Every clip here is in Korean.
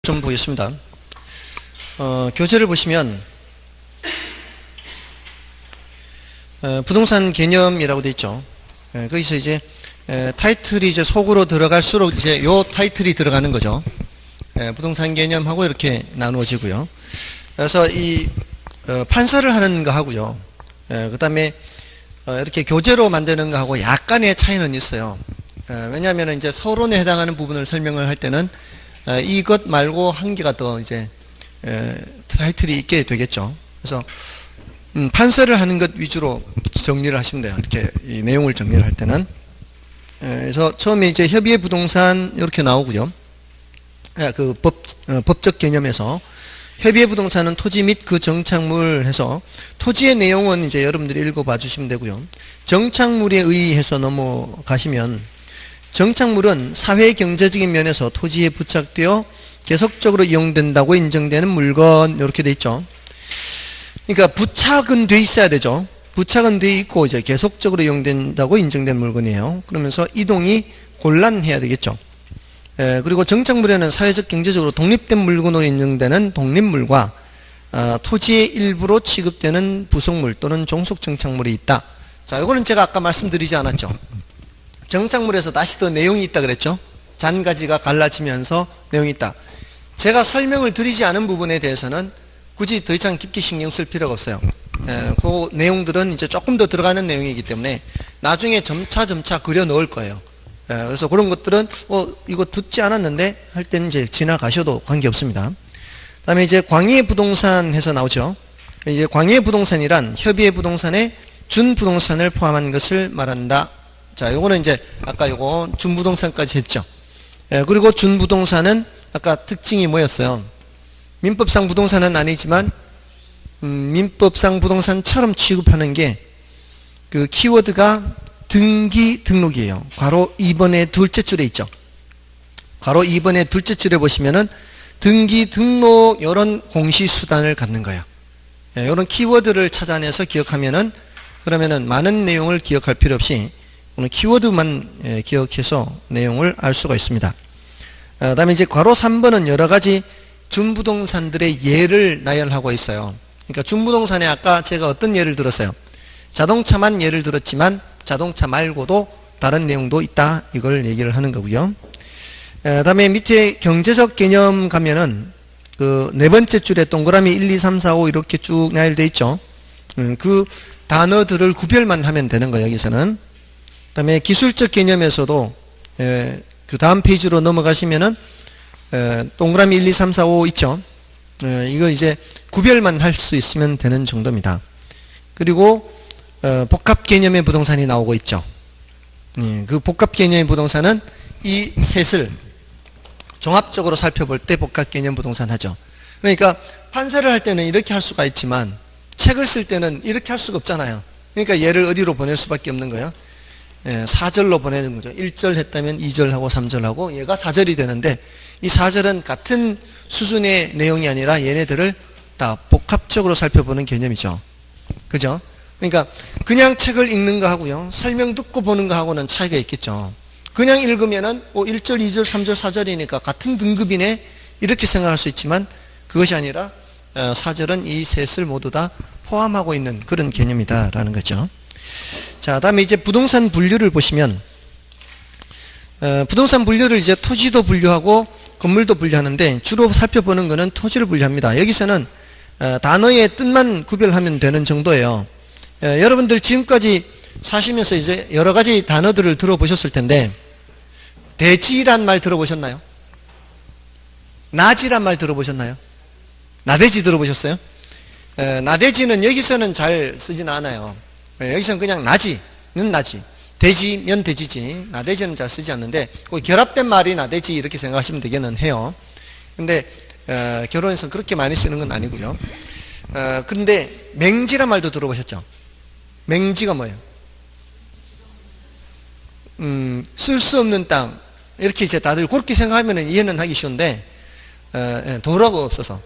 좀 보겠습니다. 교재를 보시면 부동산 개념이라고 되어 있죠. 거기서 이제 타이틀이 이제 속으로 들어갈수록 이제 요 타이틀이 들어가는 거죠. 부동산 개념하고 이렇게 나누어지고요. 그래서 이 판서를 하는 거 하고요. 그 다음에 이렇게 교재로 만드는 거 하고 약간의 차이는 있어요. 왜냐하면 이제 서론에 해당하는 부분을 설명을 할 때는 이것 말고 한 개가 더 이제 타이틀이 있게 되겠죠. 그래서 판서를 하는 것 위주로 정리를 하시면 돼요. 이렇게 이 내용을 정리를 할 때는. 그래서 처음에 이제 협의의 부동산 이렇게 나오고요. 그 법적 개념에서 협의의 부동산은 토지 및 그 정착물 해서 토지의 내용은 이제 여러분들이 읽어봐 주시면 되고요. 정착물에 의해서 넘어가시면 정착물은 사회 경제적인 면에서 토지에 부착되어 계속적으로 이용된다고 인정되는 물건 이렇게 돼 있죠. 그러니까 부착은 돼 있어야 되죠. 부착은 돼 있고 이제 계속적으로 이용된다고 인정된 물건이에요. 그러면서 이동이 곤란해야 되겠죠. 그리고 정착물에는 사회적 경제적으로 독립된 물건으로 인정되는 독립물과 토지의 일부로 취급되는 부속물 또는 종속 정착물이 있다. 자, 이거는 제가 아까 말씀드리지 않았죠. 정착물에서 다시 더 내용이 있다 그랬죠. 잔가지가 갈라지면서 내용이 있다. 제가 설명을 드리지 않은 부분에 대해서는 굳이 더 이상 깊게 신경 쓸 필요가 없어요. 그 내용들은 이제 조금 더 들어가는 내용이기 때문에 나중에 점차 그려 넣을 거예요. 그래서 그런 것들은 이거 듣지 않았는데 할 때는 이제 지나가셔도 관계없습니다. 그다음에 이제 광의의 부동산 해서 나오죠. 이제 광의의 부동산이란 협의의 부동산에 준부동산을 포함한 것을 말한다. 자, 요거는 이제 아까 요거 준부동산까지 했죠. 그리고 준부동산은 아까 특징이 뭐였어요? 민법상 부동산은 아니지만 민법상 부동산처럼 취급하는 게 그 키워드가 등기 등록이에요. 괄호 2번의 둘째 줄에 있죠. 괄호 2번의 둘째 줄에 보시면은 등기 등록 이런 공시수단을 갖는 거예요. 이런 키워드를 찾아내서 기억하면은 그러면은 많은 내용을 기억할 필요 없이 오늘 키워드만 기억해서 내용을 알 수가 있습니다. 그 다음에 이제 괄호 3번은 여러 가지 준부동산들의 예를 나열하고 있어요. 그러니까 준부동산에 아까 제가 어떤 예를 들었어요? 자동차만 예를 들었지만 자동차 말고도 다른 내용도 있다. 이걸 얘기를 하는 거고요. 그 다음에 밑에 경제적 개념 가면은 그 네 번째 줄에 동그라미 1, 2, 3, 4, 5 이렇게 쭉 나열되어 있죠. 그 단어들을 구별만 하면 되는 거예요. 여기서는. 그 다음에 기술적 개념에서도 그 다음 페이지로 넘어가시면은 동그라미 1, 2, 3, 4, 5 있죠. 이거 이제 구별만 할 수 있으면 되는 정도입니다. 그리고 복합 개념의 부동산이 나오고 있죠. 그 복합 개념의 부동산은 이 셋을 종합적으로 살펴볼 때 복합 개념 부동산 하죠. 그러니까 판서를 할 때는 이렇게 할 수가 있지만 책을 쓸 때는 이렇게 할 수가 없잖아요. 그러니까 얘를 어디로 보낼 수밖에 없는 거예요. 4절로 보내는 거죠. 1절 했다면 2절하고 3절하고 얘가 4절이 되는데 이 4절은 같은 수준의 내용이 아니라 얘네들을 다 복합적으로 살펴보는 개념이죠. 그죠? 그러니까 그냥 책을 읽는 거 하고요. 설명 듣고 보는 거 하고는 차이가 있겠죠. 그냥 읽으면은 1절, 2절, 3절, 4절이니까 같은 등급이네 이렇게 생각할 수 있지만 그것이 아니라 4절은 이 셋을 모두 다 포함하고 있는 그런 개념이다라는 거죠. 자, 다음에 이제 부동산 분류를 보시면 부동산 분류를 이제 토지도 분류하고 건물도 분류하는데 주로 살펴보는 것은 토지를 분류합니다. 여기서는 단어의 뜻만 구별하면 되는 정도예요. 여러분들 지금까지 사시면서 이제 여러 가지 단어들을 들어보셨을 텐데 대지란 말 들어보셨나요? 나지란 말 들어보셨나요? 나대지 들어보셨어요? 나대지는 여기서는 잘 쓰지는 않아요. 여기서는 그냥 나지는 나지, 대지면 대지지, 나대지는 잘 쓰지 않는데 그 결합된 말이 나대지 이렇게 생각하시면 되기는 해요. 근데 결혼에서 그렇게 많이 쓰는 건 아니고요. 근데 맹지란 말도 들어보셨죠? 맹지가 뭐예요? 쓸 수 없는 땅 이렇게 이제 다들 그렇게 생각하면 이해는 하기 쉬운데 도로가 없어서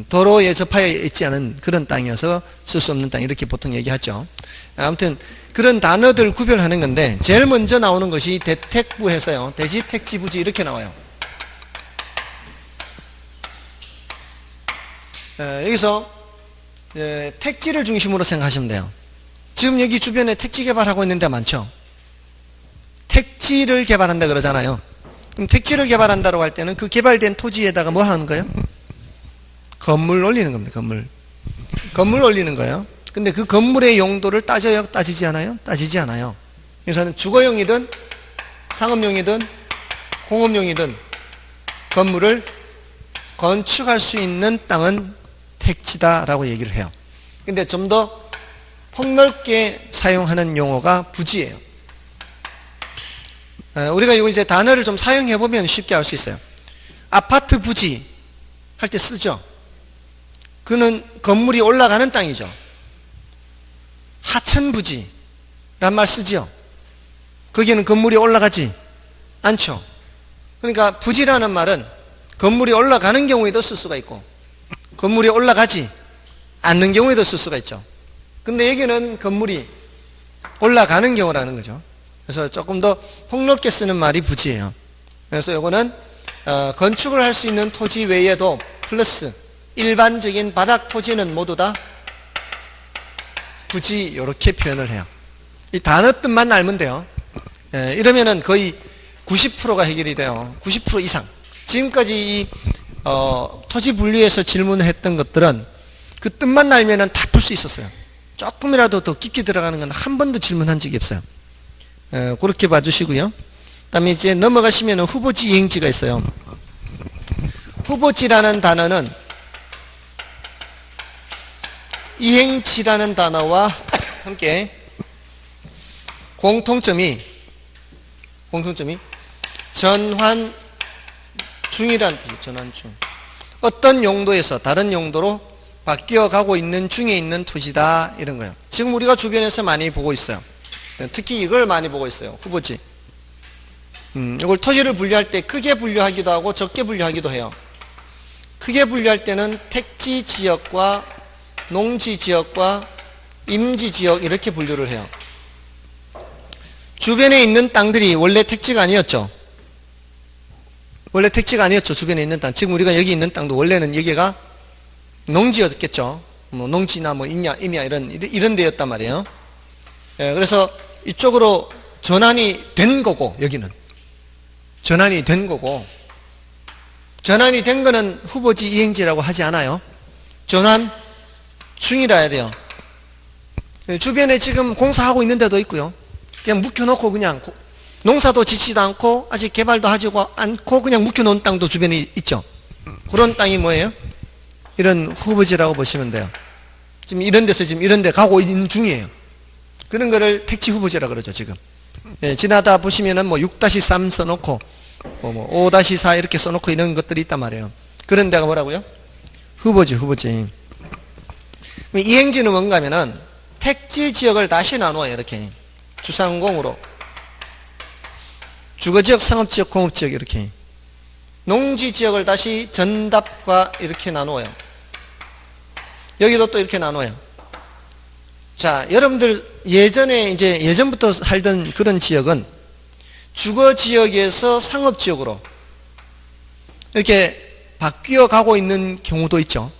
도로에 접하여 있지 않은 그런 땅이어서 쓸 수 없는 땅 이렇게 보통 얘기하죠. 아무튼 그런 단어들 구별하는 건데 제일 먼저 나오는 것이 대택부 해서요. 대지택지부지 이렇게 나와요. 여기서 택지를 중심으로 생각하시면 돼요. 지금 여기 주변에 택지 개발하고 있는 데 많죠. 택지를 개발한다 그러잖아요. 그럼 택지를 개발한다고 할 때는 그 개발된 토지에다가 뭐 하는 거예요? 건물 올리는 겁니다. 건물 올리는 거예요. 근데 그 건물의 용도를 따져요? 따지지 않아요? 따지지 않아요. 그래서는 주거용이든 상업용이든 공업용이든 건물을 건축할 수 있는 땅은 택지다라고 얘기를 해요. 근데 좀 더 폭넓게 사용하는 용어가 부지예요. 우리가 이거 이제 단어를 좀 사용해 보면 쉽게 알 수 있어요. 아파트 부지 할 때 쓰죠. 그는 건물이 올라가는 땅이죠. 하천 부지란 말 쓰죠. 거기는 건물이 올라가지 않죠. 그러니까 부지라는 말은 건물이 올라가는 경우에도 쓸 수가 있고 건물이 올라가지 않는 경우에도 쓸 수가 있죠. 근데 여기는 건물이 올라가는 경우라는 거죠. 그래서 조금 더 폭넓게 쓰는 말이 부지예요. 그래서 이거는 건축을 할 수 있는 토지 외에도 플러스 일반적인 바닥 토지는 모두 다 부지 이렇게 표현을 해요. 이 단어 뜻만 알면 돼요. 이러면은 거의 90%가 해결이 돼요. 90% 이상. 지금까지 이 토지 분류에서 질문을 했던 것들은 그 뜻만 알면은 다 풀 수 있었어요. 조금이라도 더 깊게 들어가는 건 한 번도 질문한 적이 없어요. 그렇게 봐주시고요. 그 다음에 이제 넘어가시면은 후보지 이행지가 있어요. 후보지라는 단어는 이행지라는 단어와 함께 공통점이 전환 중이란 뜻이에요. 전환 중. 어떤 용도에서 다른 용도로 바뀌어 가고 있는 중에 있는 토지다 이런 거예요. 지금 우리가 주변에서 많이 보고 있어요. 특히 이걸 많이 보고 있어요. 후보지. 이걸 토지를 분류할 때 크게 분류하기도 하고 적게 분류하기도 해요. 크게 분류할 때는 택지 지역과 농지 지역과 임지 지역 이렇게 분류를 해요. 주변에 있는 땅들이 원래 택지가 아니었죠. 주변에 있는 땅. 지금 우리가 여기 있는 땅도 원래는 여기가 농지였겠죠. 뭐 농지나 뭐 임야 이런 데였단 말이에요. 그래서 이쪽으로 전환이 된 거고 여기는 전환이 된 거고 전환이 된 거는 후보지 이행지라고 하지 않아요. 전환 중이라 해야 돼요. 주변에 지금 공사하고 있는 데도 있고요. 그냥 묵혀놓고 그냥 농사도 짓지도 않고 아직 개발도 하지 않고 그냥 묵혀놓은 땅도 주변에 있죠. 그런 땅이 뭐예요? 이런 후보지라고 보시면 돼요. 지금 이런 데 가고 있는 중이에요. 그런 거를 택지 후보지라 그러죠, 지금. 지나다 보시면은 뭐 6-3 써놓고, 뭐 5-4 이렇게 써놓고 이런 것들이 있단 말이에요. 그런 데가 뭐라고요? 후보지. 이행지는 뭔가 하면은 택지 지역을 다시 나누어요, 이렇게. 주상공으로. 주거지역, 상업지역, 공업지역 이렇게. 농지 지역을 다시 전답과 이렇게 나누어요. 여기도 또 이렇게 나눠요. 자, 여러분들 예전부터 살던 그런 지역은 주거 지역에서 상업 지역으로 이렇게 바뀌어 가고 있는 경우도 있죠.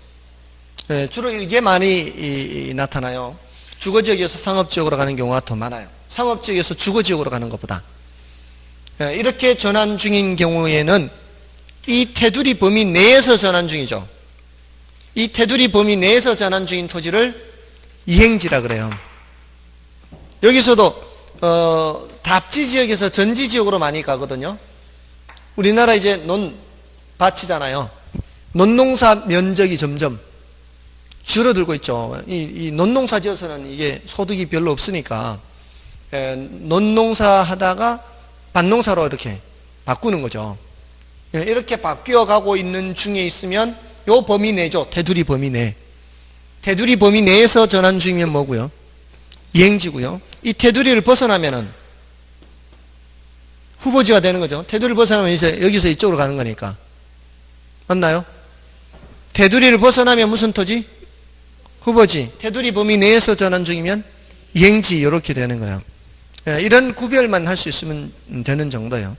주로 이게 많이 나타나요. 주거 지역에서 상업 지역으로 가는 경우가 더 많아요. 상업 지역에서 주거 지역으로 가는 것보다. 이렇게 전환 중인 경우에는 이 테두리 범위 내에서 전환 중이죠. 이 테두리 범위 내에서 전환 중인 토지를 이행지라 그래요. 여기서도 답지 지역에서 전지 지역으로 많이 가거든요. 우리나라 이제 논밭이잖아요. 논농사 면적이 점점 줄어들고 있죠. 이 논농사 지어서는 이게 소득이 별로 없으니까 논농사 하다가 밭농사로 이렇게 바꾸는 거죠. 이렇게 바뀌어 가고 있는 중에 있으면 요 범위 내죠. 테두리 범위 내. 테두리 범위 내에서 전환 중이면 뭐고요? 이행지고요. 이 테두리를 벗어나면은 후보지가 되는 거죠. 테두리를 벗어나면 이제 여기서 이쪽으로 가는 거니까. 맞나요? 테두리를 벗어나면 무슨 토지? 후보지. 테두리 범위 내에서 전환 중이면 이행지 이렇게 되는 거예요. 이런 구별만 할 수 있으면 되는 정도예요.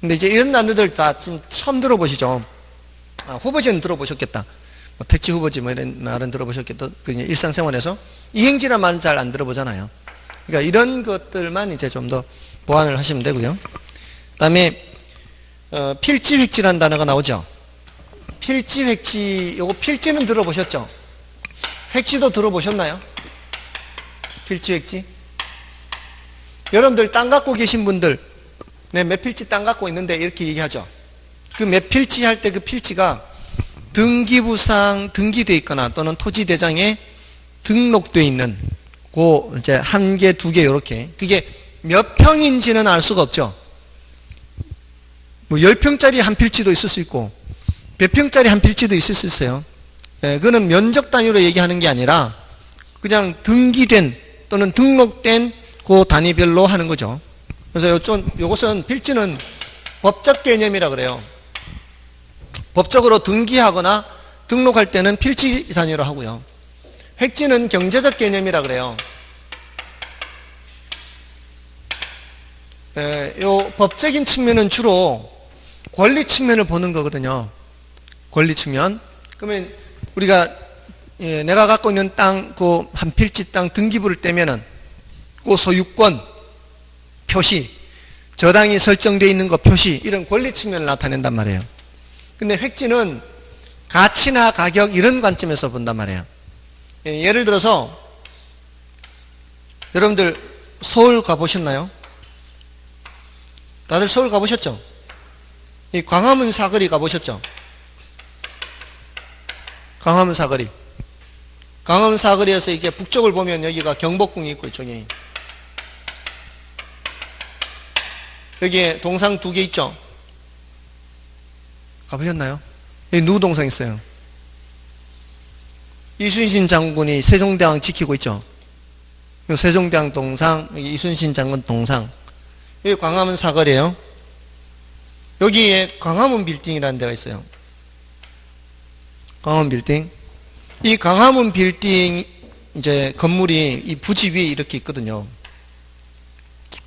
근데 이제 이런 단어들 다 지금 처음 들어보시죠? 후보지는 들어보셨겠다. 뭐 택지 후보지 뭐 이런 말은 들어보셨겠죠. 그냥 일상생활에서 이행지란 말은 잘 안 들어보잖아요. 그러니까 이런 것들만 이제 좀 더 보완을 하시면 되고요. 그다음에 필지 획지라는 단어가 나오죠. 필지 획지, 요거 필지는 들어보셨죠? 획지도 들어보셨나요? 필지 획지? 여러분들 땅 갖고 계신 분들, 네, 몇 필지 땅 갖고 있는데 이렇게 얘기하죠. 그 몇 필지 할 때 그 필지가 등기부상 등기되어 있거나 또는 토지대장에 등록되어 있는 그 이제 한 개, 두 개 이렇게 그게 몇 평인지는 알 수가 없죠. 뭐 10평짜리 한 필지도 있을 수 있고 몇 평짜리 한 필지도 있을 수 있어요. 예, 그거는 면적 단위로 얘기하는 게 아니라 그냥 등기된 또는 등록된 그 단위별로 하는 거죠. 그래서 요것은 필지는 법적 개념이라 그래요. 법적으로 등기하거나 등록할 때는 필지 단위로 하고요. 획지는 경제적 개념이라 그래요. 요 법적인 측면은 주로 권리 측면을 보는 거거든요. 권리 측면. 그러면 우리가 내가 갖고 있는 땅, 그 한 필지 땅 등기부를 떼면은 그 소유권 표시, 저당이 설정되어 있는 거 표시, 이런 권리 측면을 나타낸단 말이에요. 근데 획지는 가치나 가격 이런 관점에서 본단 말이에요. 예를 들어서 여러분들 서울 가보셨나요? 다들 서울 가보셨죠? 이 광화문 사거리 가보셨죠? 광화문 사거리. 광화문 사거리에서 이게 북쪽을 보면 여기가 경복궁이 있고 이쪽에 여기에 동상 두 개 있죠? 가보셨나요? 여기 누구 동상 있어요? 이순신 장군이 세종대왕 지키고 있죠? 여기 세종대왕 동상, 여기 이순신 장군 동상. 여기 광화문 사거리에요. 여기에 광화문 빌딩이라는 데가 있어요. 광화문 빌딩. 이 광화문 빌딩 이제 건물이 이 부지 위에 이렇게 있거든요.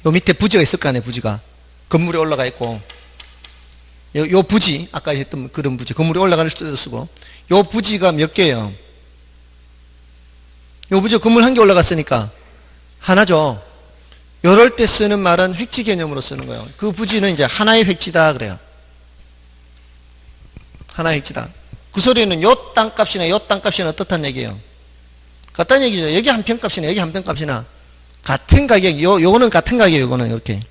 요 밑에 부지가 있을 거 아니에요, 부지가. 건물에 올라가 있고. 요 부지, 아까 했던 그런 부지, 건물에 올라갈 수도 쓰고. 요 부지가 몇 개예요? 요 부지 건물 한 개 올라갔으니까 하나죠. 요럴 때 쓰는 말은 획지 개념으로 쓰는 거예요. 그 부지는 이제 하나의 획지다 그래요. 하나의 획지다. 그 소리는 요 땅값이나 요 땅값이나 어떻다는 얘기예요? 같다는 얘기죠. 여기 한 평값이나 여기 한 평값이나 같은 가격, 요거는 같은 가격이에요. 요거는 이렇게.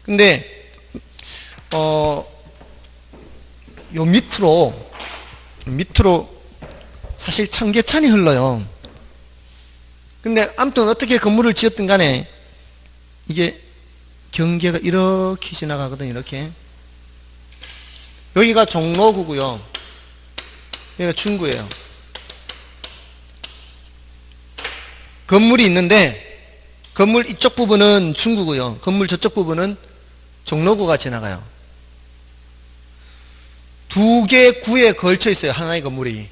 근데 요 밑으로 사실 청계천이 흘러요. 근데 아무튼 어떻게 건물을 지었든 간에 이게 경계가 이렇게 지나가거든요. 이렇게. 여기가 종로구고요. 여기가 중구예요. 건물이 있는데 건물 이쪽 부분은 중구고요. 건물 저쪽 부분은 종로구가 지나가요. 두 개의 구에 걸쳐 있어요. 하나의 건물이.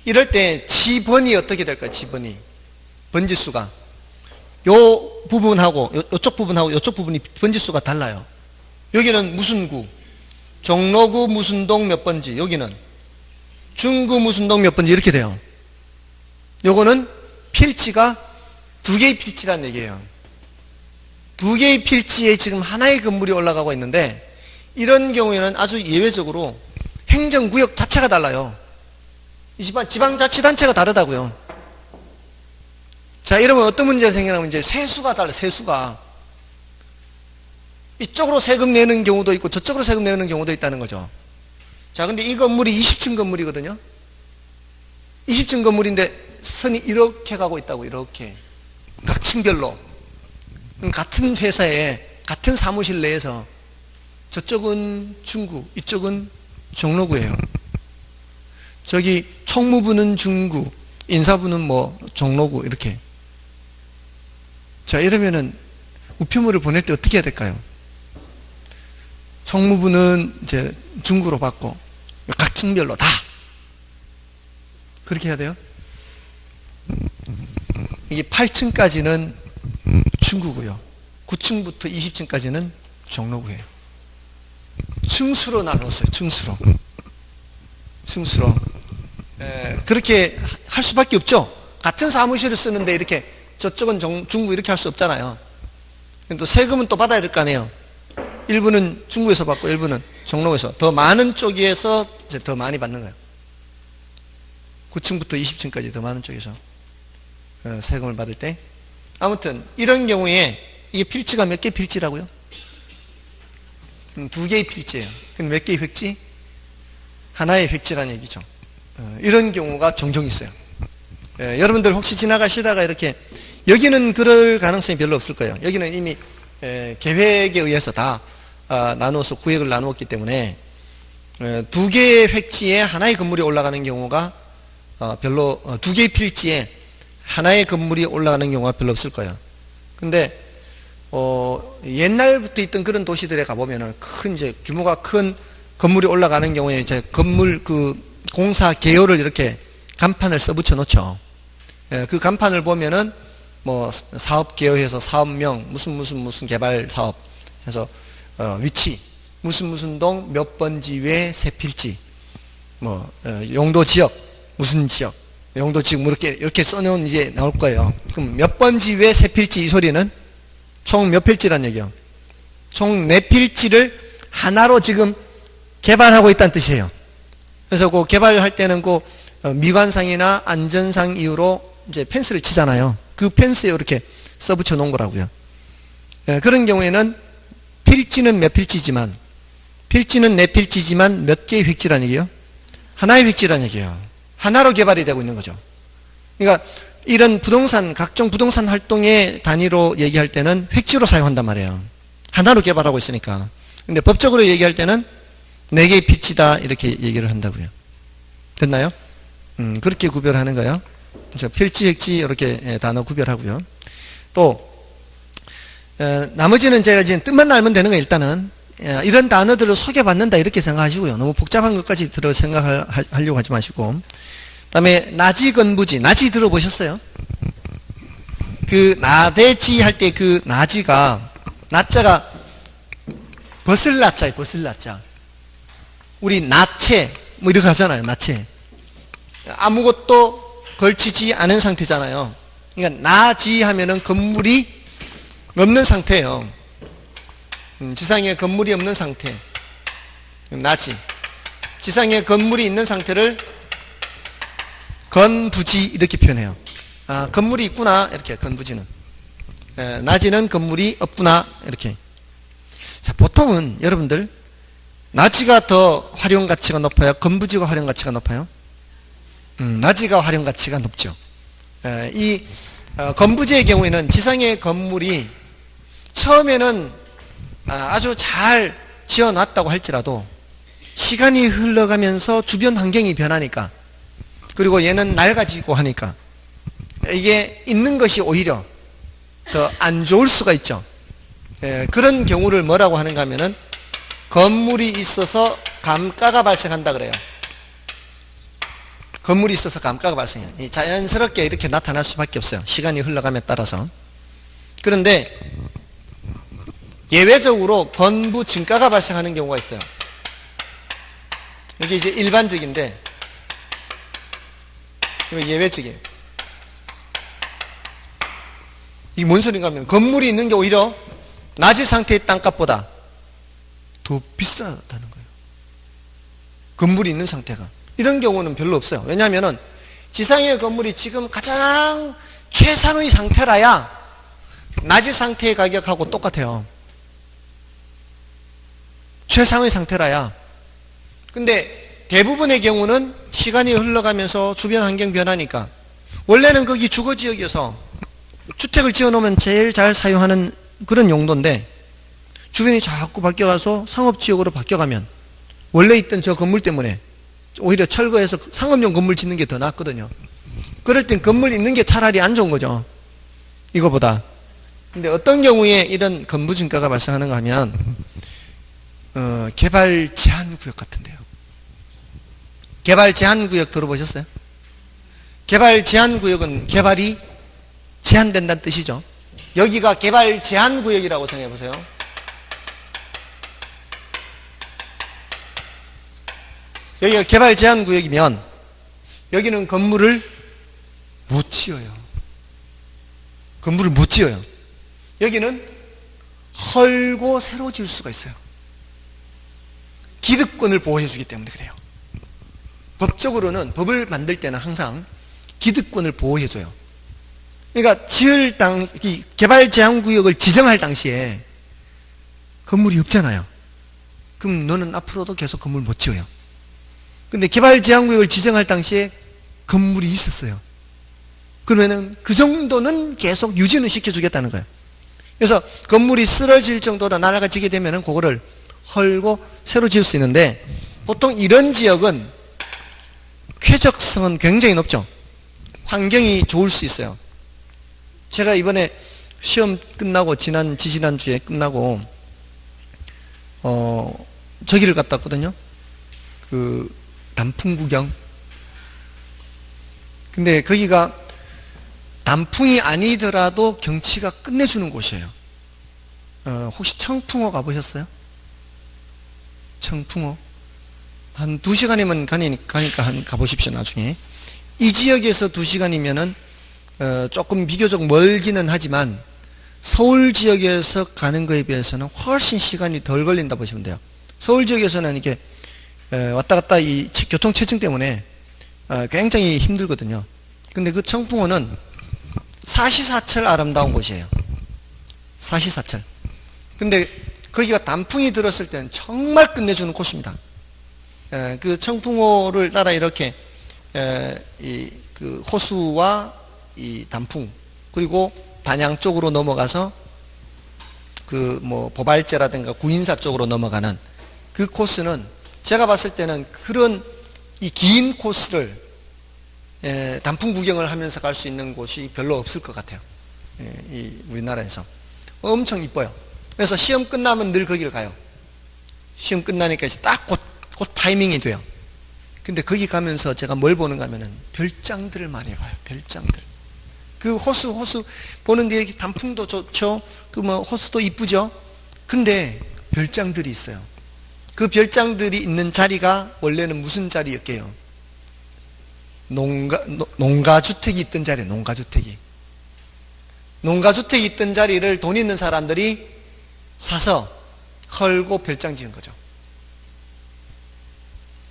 이럴 때 지번이 어떻게 될까요? 지번이. 번지수가. 요 부분하고 요쪽 부분하고 요쪽 부분이 번지수가 달라요. 여기는 무슨 구? 종로구 무슨 동 몇 번지. 여기는 중구 무슨 동 몇 번지 이렇게 돼요. 요거는 필지가 두 개의 필지라는 얘기예요. 두 개의 필지에 지금 하나의 건물이 올라가고 있는데 이런 경우에는 아주 예외적으로 행정구역 자체가 달라요. 이 지방자치단체가 다르다고요. 자, 이러면 어떤 문제가 생기냐면 이제 세수가 달라요. 세수가. 이쪽으로 세금 내는 경우도 있고 저쪽으로 세금 내는 경우도 있다는 거죠. 자, 근데 이 건물이 20층 건물이거든요. 20층 건물인데 선이 이렇게 가고 있다고. 이렇게. 각 층별로. 같은 회사에 같은 사무실 내에서 저쪽은 중구, 이쪽은 종로구예요. 저기 총무부는 중구, 인사부는 뭐 종로구 이렇게. 자, 이러면은 우편물을 보낼 때 어떻게 해야 될까요? 총무부는 이제 중구로 받고 각 층별로 다 그렇게 해야 돼요. 이게 8층까지는 중구고요. 9층부터 20층까지는 종로구예요. 층수로 나눴어요. 층수로. 짐승수로 그렇게 할 수밖에 없죠. 같은 사무실을 쓰는데 이렇게 저쪽은 중국 이렇게 할 수 없잖아요. 또 세금은 또 받아야 될 거 아니에요. 일부는 중국에서 받고 일부는 종로에서, 더 많은 쪽에서 이제 더 많이 받는 거예요. 9층부터 20층까지 더 많은 쪽에서 세금을 받을 때. 아무튼 이런 경우에 이게 필지가 몇 개 필지라고요? 2개의 필지예요. 그럼 몇 개의 획지? 하나의 획지라는 얘기죠. 이런 경우가 종종 있어요. 여러분들 혹시 지나가시다가 이렇게, 여기는 그럴 가능성이 별로 없을 거예요. 여기는 이미 계획에 의해서 다 나누어서 구역을 나누었기 때문에 2개의 획지에 하나의 건물이 올라가는 경우가 별로, 2개의 필지에 하나의 건물이 올라가는 경우가 별로 없을 거예요. 근데 옛날부터 있던 그런 도시들에 가보면은 이제 규모가 큰 건물이 올라가는 경우에 이제 건물 공사 개요를 이렇게 간판을 써붙여 놓죠. 그 간판을 보면은 뭐 사업 개요해서 사업명 무슨 개발 사업 해서 위치 무슨 동 몇 번지 외 세 필지 뭐 용도 지역 무슨 지역 용도 지역 뭐 이렇게 써놓은 이제 나올 거예요. 그럼 몇 번지 외 세 필지, 이 소리는 총 몇 필지란 얘기예요? 총 4필지를 하나로 지금 개발하고 있다는 뜻이에요. 그래서 그 개발할 때는 그 미관상이나 안전상 이유로 이제 펜스를 치잖아요. 그 펜스에 이렇게 써붙여 놓은 거라고요. 그런 경우에는 필지는 몇 필지지만, 필지는 4필지지만 몇 개의 획지란 얘기예요? 하나의 획지란 얘기예요. 하나로 개발이 되고 있는 거죠. 그러니까 이런 부동산, 각종 부동산 활동의 단위로 얘기할 때는 획지로 사용한단 말이에요. 하나로 개발하고 있으니까. 근데 법적으로 얘기할 때는 4개의 필지다 이렇게 얘기를 한다고요. 됐나요? 그렇게 구별하는 거예요. 그래서 필지, 획지 이렇게 단어 구별하고요. 또 나머지는 제가 지금 뜻만 알면 되는 거예요. 일단은 이런 단어들을 소개받는다 이렇게 생각하시고요. 너무 복잡한 것까지 들어 생각하려고 하지 마시고. 그다음에 나지 건부지, 나지 들어보셨어요? 그 나대지 할 때 그 나지가, 나자가 벗을 나자예요. 벗을 나자. 우리 나체 뭐 이렇게 하잖아요. 나체. 아무것도 걸치지 않은 상태잖아요. 그러니까 나지 하면은 건물이 없는 상태예요. 지상에 건물이 없는 상태. 나지. 지상에 건물이 있는 상태를 건부지 이렇게 표현해요. 아, 건물이 있구나 이렇게. 건부지는 나지는 건물이 없구나 이렇게. 자, 보통은 여러분들 나지가 더 활용 가치가 높아요? 건부지가 활용 가치가 높아요? 나지가 활용 가치가 높죠. 이 건부지의 경우에는 지상의 건물이 처음에는 아주 잘 지어놨다고 할지라도 시간이 흘러가면서 주변 환경이 변하니까, 그리고 얘는 낡아지고 하니까 이게 있는 것이 오히려 더 안 좋을 수가 있죠. 그런 경우를 뭐라고 하는가 하면은 건물이 있어서 감가가 발생한다 그래요. 건물이 있어서 감가가 발생해요. 자연스럽게 이렇게 나타날 수밖에 없어요. 시간이 흘러감에 따라서. 그런데 예외적으로 건부 증가가 발생하는 경우가 있어요. 이게 이제 일반적인데 이거 예외적이에요. 이게 뭔 소린가 하면 건물이 있는 게 오히려 낮은 상태의 땅값보다 더 비싸다는 거예요. 건물이 있는 상태가. 이런 경우는 별로 없어요. 왜냐하면 지상의 건물이 지금 가장 최상의 상태라야 낮은 상태의 가격하고 똑같아요. 최상의 상태라야. 근데 대부분의 경우는 시간이 흘러가면서 주변 환경 변하니까, 원래는 거기 주거지역이어서 주택을 지어놓으면 제일 잘 사용하는 그런 용도인데 주변이 자꾸 바뀌어가서 상업지역으로 바뀌어가면 원래 있던 저 건물 때문에 오히려 철거해서 상업용 건물 짓는 게 더 낫거든요. 그럴 땐 건물 있는 게 차라리 안 좋은 거죠, 이거보다. 근데 어떤 경우에 이런 건물 증가가 발생하는가 하면 개발 제한 구역 같은데요. 개발 제한 구역 들어보셨어요? 개발 제한 구역은 개발이 제한된다는 뜻이죠. 여기가 개발 제한 구역이라고 생각해 보세요. 여기가 개발 제한 구역이면 여기는 건물을 못 지어요. 건물을 못 지어요. 여기는 헐고 새로 지을 수가 있어요. 기득권을 보호해 주기 때문에 그래요. 법적으로는, 법을 만들 때는 항상 기득권을 보호해 줘요. 그러니까 이 개발 제한 구역을 지정할 당시에 건물이 없잖아요. 그럼 너는 앞으로도 계속 건물 못 지어요. 근데 개발 제한 구역을 지정할 당시에 건물이 있었어요. 그러면은 그 정도는 계속 유지는 시켜주겠다는 거예요. 그래서 건물이 쓰러질 정도로 나라가 지게 되면은 그거를 헐고 새로 지을 수 있는데, 보통 이런 지역은 쾌적성은 굉장히 높죠. 환경이 좋을 수 있어요. 제가 이번에 시험 끝나고 지지난주에 끝나고 저기를 갔다 왔거든요. 그 단풍 구경. 근데 거기가 단풍이 아니더라도 경치가 끝내주는 곳이에요. 혹시 청풍호 가보셨어요? 청풍호? 한 2시간이면 가니까 가보십시오, 나중에. 이 지역에서 2시간이면은, 조금 비교적 멀기는 하지만, 서울 지역에서 가는 거에 비해서는 훨씬 시간이 덜 걸린다 보시면 돼요. 서울 지역에서는 이게, 왔다 갔다 이 교통체증 때문에, 굉장히 힘들거든요. 근데 그 청풍호는 사시사철 아름다운 곳이에요. 사시사철. 근데 거기가 단풍이 들었을 때는 정말 끝내주는 곳입니다. 그 청풍호를 따라 이렇게 그 호수와 이 단풍, 그리고 단양 쪽으로 넘어가서 그 뭐 보발제라든가 구인사 쪽으로 넘어가는 그 코스는 제가 봤을 때는 그런 이 긴 코스를 단풍 구경을 하면서 갈 수 있는 곳이 별로 없을 것 같아요. 이 우리나라에서 엄청 이뻐요. 그래서 시험 끝나면 늘 거기를 가요. 시험 끝나니까 이제 딱 곧 타이밍이 돼요. 근데 거기 가면서 제가 뭘 보는가 하면은 별장들을 많이 봐요. 별장들. 그 호수 보는데 단풍도 좋죠. 그 뭐 호수도 이쁘죠. 근데 별장들이 있어요. 그 별장들이 있는 자리가 원래는 무슨 자리였게요? 농가주택이 있던 자리예요. 농가주택이 있던 자리를 돈 있는 사람들이 사서 헐고 별장 지은 거죠.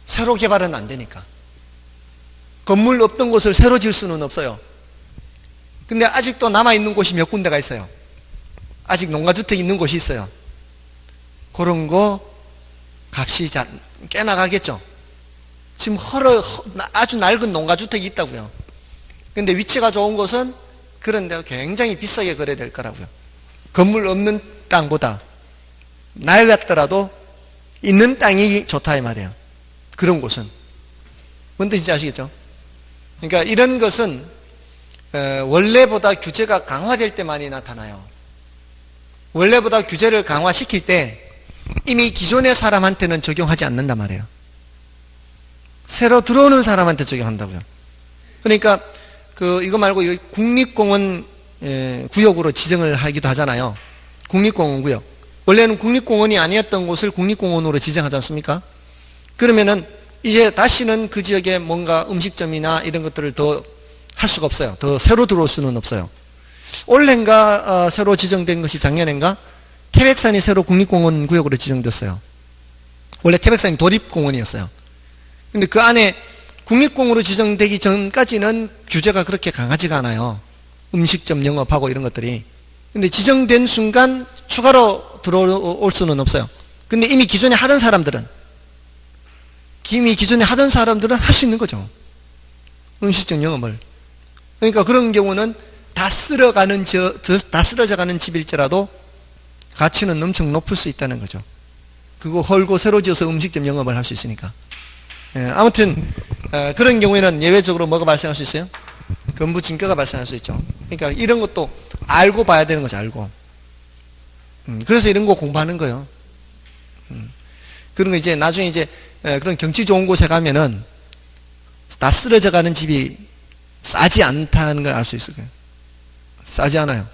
새로 개발은 안 되니까. 건물 없던 곳을 새로 지을 수는 없어요. 근데 아직도 남아있는 곳이 몇 군데가 있어요. 아직 농가주택이 있는 곳이 있어요. 그런 거 값이 꽤 나가겠죠. 지금 아주 낡은 농가주택이 있다고요. 근데 위치가 좋은 곳은 그런 데가 굉장히 비싸게 거래될 거라고요. 건물 없는 땅보다 낡았더라도 있는 땅이 좋다 이 말이에요. 그런 곳은. 뭔 뜻인지 아시겠죠? 그러니까 이런 것은 원래보다 규제가 강화될 때만이 나타나요. 원래보다 규제를 강화시킬 때 이미 기존의 사람한테는 적용하지 않는단 말이에요. 새로 들어오는 사람한테 적용한다고요. 그러니까 이거 말고 국립공원 구역으로 지정을 하기도 하잖아요. 국립공원 구역. 원래는 국립공원이 아니었던 곳을 국립공원으로 지정하지 않습니까? 그러면은 이제 다시는 그 지역에 뭔가 음식점이나 이런 것들을 더 할 수가 없어요. 더 새로 들어올 수는 없어요. 올해인가 새로 지정된 것이 작년인가? 태백산이 새로 국립공원 구역으로 지정됐어요. 원래 태백산이 도립공원이었어요. 근데 그 안에 국립공원으로 지정되기 전까지는 규제가 그렇게 강하지가 않아요. 음식점 영업하고 이런 것들이. 근데 지정된 순간 추가로 들어올 수는 없어요. 근데 이미 기존에 하던 사람들은 할 수 있는 거죠. 음식점 영업을. 그러니까 그런 경우는 다 쓰러져가는 집일지라도 가치는 엄청 높을 수 있다는 거죠. 그거 헐고 새로 지어서 음식점 영업을 할 수 있으니까. 아무튼 그런 경우에는 예외적으로 뭐가 발생할 수 있어요? 건부진가가 발생할 수 있죠. 그러니까 이런 것도 알고 봐야 되는 거죠. 알고. 그래서 이런 거 공부하는 거예요. 그런 거 이제 나중에 이제 그런 경치 좋은 곳에 가면은 다 쓰러져가는 집이 싸지 않다는 걸 알 수 있을 거예요. 싸지 않아요.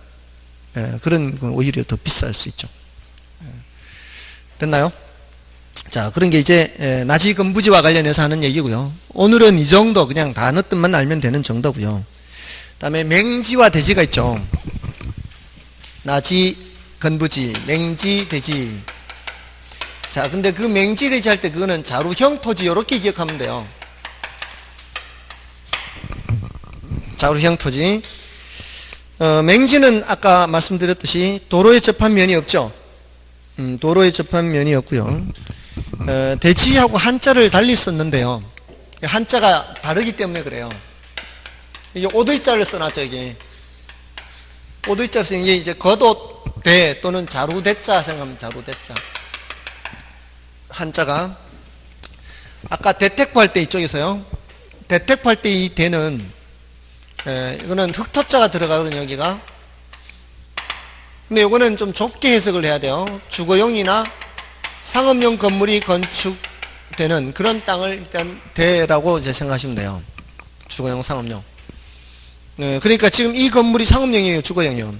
그런 건 오히려 더 비쌀 수 있죠. 됐나요? 자, 그런 게 이제 나지건부지와 관련해서 하는 얘기고요. 오늘은 이 정도 그냥 단어 뜻만 알면 되는 정도고요. 그다음에 맹지와 대지가 있죠. 나지, 건부지, 맹지, 대지. 자, 근데 그 맹지, 대지 할 때 그거는 자루형 토지 이렇게 기억하면 돼요. 자루형 토지. 맹지는 아까 말씀드렸듯이 도로에 접한 면이 없죠. 도로에 접한 면이 없고요. 대지하고 한자를 달리 썼는데요. 한자가 다르기 때문에 그래요. 이게 오도이자를 써놨죠, 이게. 오도이자를 쓰는 게 이제 겉옷대 또는 자루대자 생각하면 자루대자. 한자가. 아까 대택부 할 때 이쪽에서요. 대택부 할 때 이 대는, 이거는 흑토자가 들어가거든요, 여기가. 근데 이거는 좀 좁게 해석을 해야 돼요. 주거용이나 상업용 건물이 건축되는 그런 땅을 일단 대라고 이제 생각하시면 돼요. 주거용, 상업용. 그러니까 지금 이 건물이 상업용이에요, 주거용이요.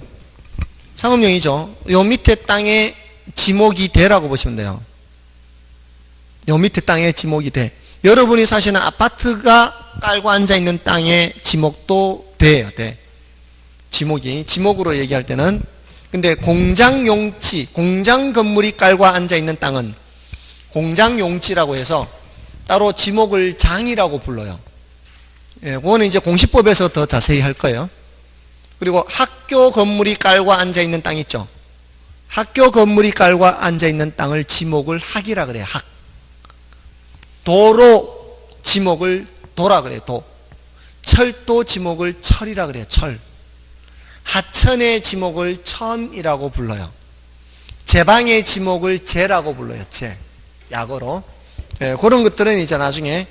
상업용이죠. 요 밑에 땅에 지목이 대라고 보시면 돼요. 요 밑에 땅에 지목이 대. 여러분이 사시는 아파트가 깔고 앉아있는 땅의 지목도 대예요, 대. 지목으로 얘기할 때는. 근데 공장용지, 공장 건물이 깔고 앉아있는 땅은 공장용지라고 해서 따로 지목을 장이라고 불러요. 예, 그거는 이제 공시법에서 더 자세히 할 거예요. 그리고 학교 건물이 깔고 앉아있는 땅 있죠. 학교 건물이 깔고 앉아있는 땅을 지목을 학이라 그래요, 학. 도로 지목을 도라 그래요, 도. 철도 지목을 철이라 그래요, 철. 하천의 지목을 천이라고 불러요. 제방의 지목을 제라고 불러요, 제. 약어로. 그런 것들은 이제 나중에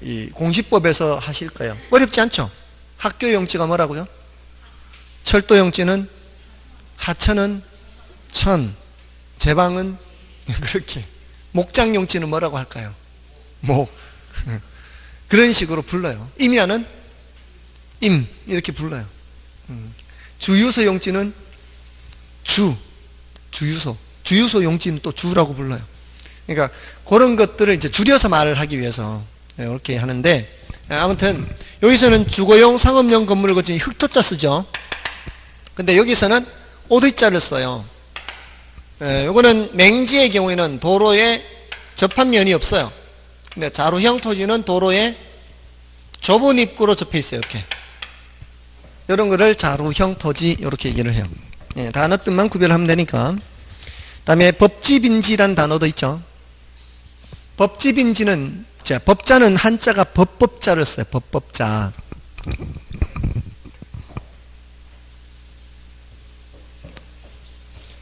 이 공시법에서 하실 거예요. 어렵지 않죠? 학교 용지가 뭐라고요? 철도 용지는 하천은 천, 제방은 그렇게. 목장 용지는 뭐라고 할까요? 목. 그런 식으로 불러요. 임야는 임 이렇게 불러요. 주유소 용지는 주유소 용지는 또 주라고 불러요. 그러니까 그런 것들을 이제 줄여서 말을 하기 위해서 이렇게 하는데, 아무튼 여기서는 주거용 상업용 건물을 거친 흑토자 쓰죠. 근데 여기서는 오도자를 써요. 요거는 맹지의 경우에는 도로에 접한 면이 없어요. 근데 자루형 토지는 도로에 좁은 입구로 접해 있어요, 이렇게. 이런 거를 자루형 토지 이렇게 얘기를 해요. 예, 단어 뜻만 구별하면 되니까. 다음에 법지빈지란 단어도 있죠. 법지빈지는, 자, 법자는 한자가 법법자를 써요. 법법자.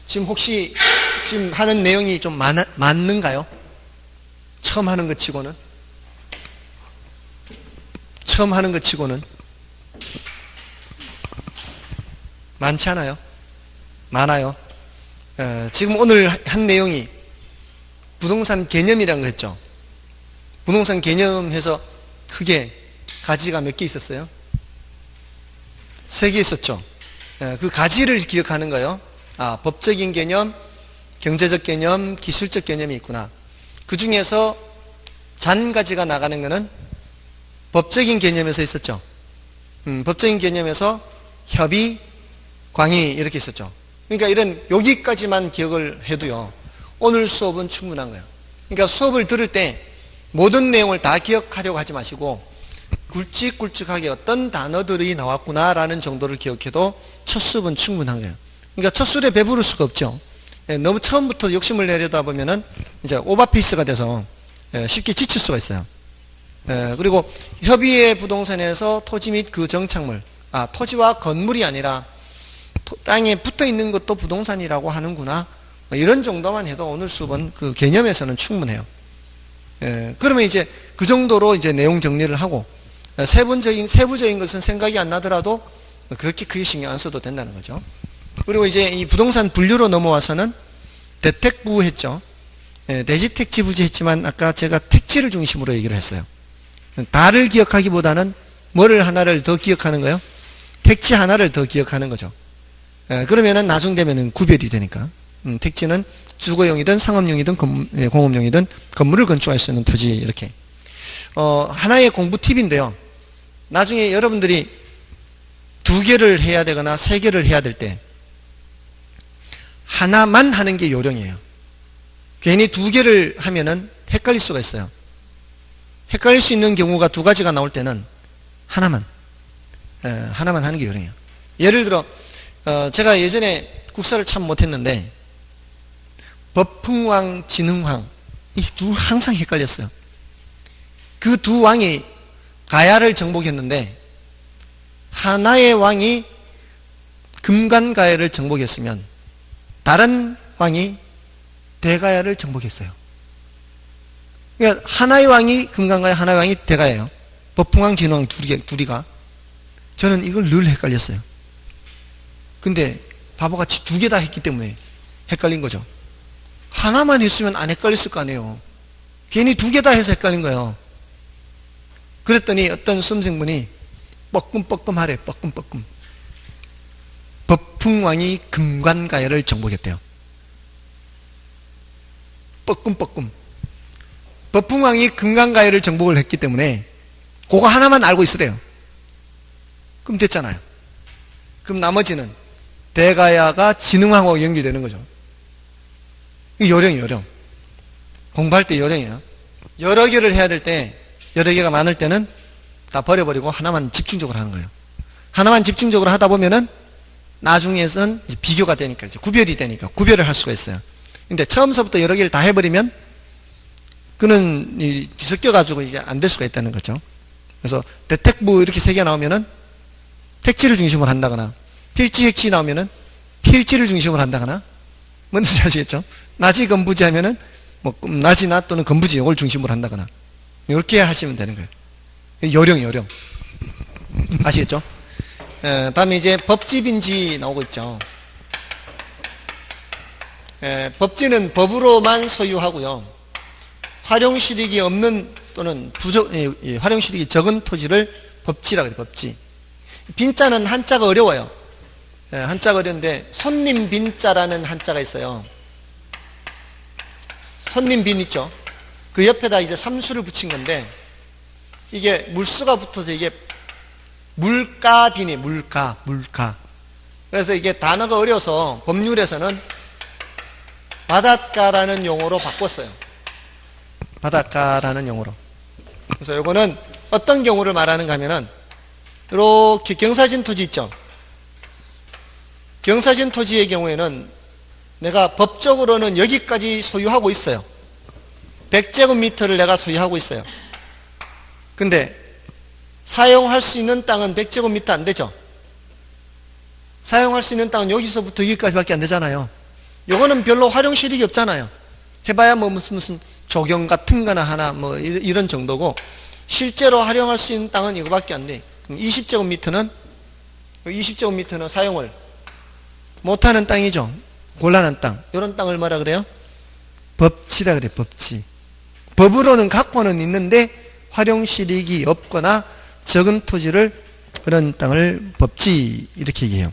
지금 혹시 지금 하는 내용이 좀 맞는가요? 처음 하는 것 치고는? 처음 하는 것 치고는? 많지 않아요? 많아요. 지금 오늘 한 내용이 부동산 개념이라는 거 했죠. 부동산 개념해서 크게 가지가 몇 개 있었어요? 3개 있었죠. 그 가지를 기억하는 거예요. 아, 법적인 개념, 경제적 개념, 기술적 개념이 있구나. 그 중에서 잔가지가 나가는 거는 법적인 개념에서 있었죠. 법적인 개념에서 협의, 광의 이렇게 있었죠. 그러니까 이런 여기까지만 기억을 해도요, 오늘 수업은 충분한 거예요. 그러니까 수업을 들을 때 모든 내용을 다 기억하려고 하지 마시고 굵직굵직하게 어떤 단어들이 나왔구나라는 정도를 기억해도 첫 수업은 충분한 거예요. 그러니까 첫 수업에 배부를 수가 없죠. 너무 처음부터 욕심을 내려다 보면은 이제 오버페이스가 돼서 쉽게 지칠 수가 있어요. 그리고 협의의 부동산에서 토지 및 그 정착물, 토지와 건물이 아니라 땅에 붙어 있는 것도 부동산이라고 하는구나. 이런 정도만 해도 오늘 수업은 그 개념에서는 충분해요. 그러면 이제 그 정도로 이제 내용 정리를 하고 세부적인 것은 생각이 안 나더라도 그렇게 크게 신경 안 써도 된다는 거죠. 그리고 이제 이 부동산 분류로 넘어와서는 대택부 했죠. 대지택지부지 했지만 아까 제가 택지를 중심으로 얘기를 했어요. 다를 기억하기보다는 뭐를 하나를 더 기억하는 거예요? 택지 하나를 더 기억하는 거죠. 그러면은 나중 되면은 구별이 되니까. 택지는 주거용이든 상업용이든 공업용이든 건물을 건축할 수 있는 토지 이렇게. 하나의 공부 팁인데요. 나중에 여러분들이 2개를 해야 되거나 3개를 해야 될 때 하나만 하는 게 요령이에요. 괜히 2개를 하면은 헷갈릴 수가 있어요. 헷갈릴 수 있는 경우가 2가지가 나올 때는 하나만 하는 게 요령이에요. 예를 들어 제가 예전에 국사를 참 못했는데 법흥왕, 진흥왕 이 항상 헷갈렸어요. 그 2왕이 가야를 정복했는데 하나의 왕이 금관가야를 정복했으면 다른 왕이 대가야를 정복했어요. 그러니까 하나의 왕이 금관가야, 하나의 왕이 대가야예요. 법흥왕, 진흥왕 둘이가. 저는 이걸 늘 헷갈렸어요. 근데 바보같이 2개 다 했기 때문에 헷갈린 거죠. 하나만 했으면 안 헷갈렸을 거 아니에요. 괜히 2개 다 해서 헷갈린 거예요. 그랬더니 어떤 수험생분이 뻐끔뻐끔 하래. 뻐끔뻐끔. 법흥왕이 금관가야를 정복했대요. 뻐끔뻐끔. 법흥왕이 금관가야를 정복을 했기 때문에 그거 하나만 알고 있으래요. 그럼 됐잖아요. 그럼 나머지는 대가야가 진흥왕하고 연결되는 거죠. 이 요령. 공부할 때 요령이에요. 여러 개를 해야 될 때, 여러 개가 많을 때는 다 버려버리고 하나만 집중적으로 하는 거예요. 하나만 집중적으로 하다 보면은 나중에선 이제 비교가 되니까, 이제 구별이 되니까, 구별을 할 수가 있어요. 근데 처음서부터 여러 개를 다 해버리면 그는 뒤섞여가지고 이제 안 될 수가 있다는 거죠. 그래서 대택부 이렇게 3개 나오면은 택지를 중심으로 한다거나, 필지, 핵지 나오면은 필지를 중심으로 한다거나, 뭔지 아시겠죠? 나지, 건부지 하면은 뭐 나지나 또는 건부지 이걸 중심으로 한다거나, 이렇게 하시면 되는 거예요. 요령. 아시겠죠? 다음에 이제 법지, 빈지 나오고 있죠. 법지는 법으로만 소유하고요. 활용실익이 없는 또는 활용실익이 적은 토지를 법지라고 해요. 법지. 빈자는 한자가 어려워요. 한자가 어려운데 손님 빈자라는 한자가 있어요. 손님 빈 있죠. 그 옆에다 이제 삼수를 붙인 건데 이게 물수가 붙어서 이게 물가빈이 물가. 그래서 이게 단어가 어려서 법률에서는 바닷가라는 용어로 바꿨어요. 바닷가라는 용어로. 그래서 이거는 어떤 경우를 말하는가 하면은 이렇게 경사진 토지 있죠. 경사진 토지의 경우에는 내가 법적으로는 여기까지 소유하고 있어요. 100제곱미터를 내가 소유하고 있어요. 근데 사용할 수 있는 땅은 100제곱미터 안 되죠. 사용할 수 있는 땅은 여기서부터 여기까지밖에 안 되잖아요. 요거는 별로 활용실익이 없잖아요. 해봐야 뭐 무슨 조경 같은 거나 하나 뭐 이런 정도고 실제로 활용할 수 있는 땅은 이거밖에 안 돼. 그럼 20제곱미터는 사용을 못하는 땅이죠. 곤란한 땅. 이런 땅을 뭐라 그래요? 법지라 그래. 법지. 법으로는 갖고는 있는데 활용실익이 없거나 적은 토지를, 그런 땅을 법지 이렇게 얘기해요.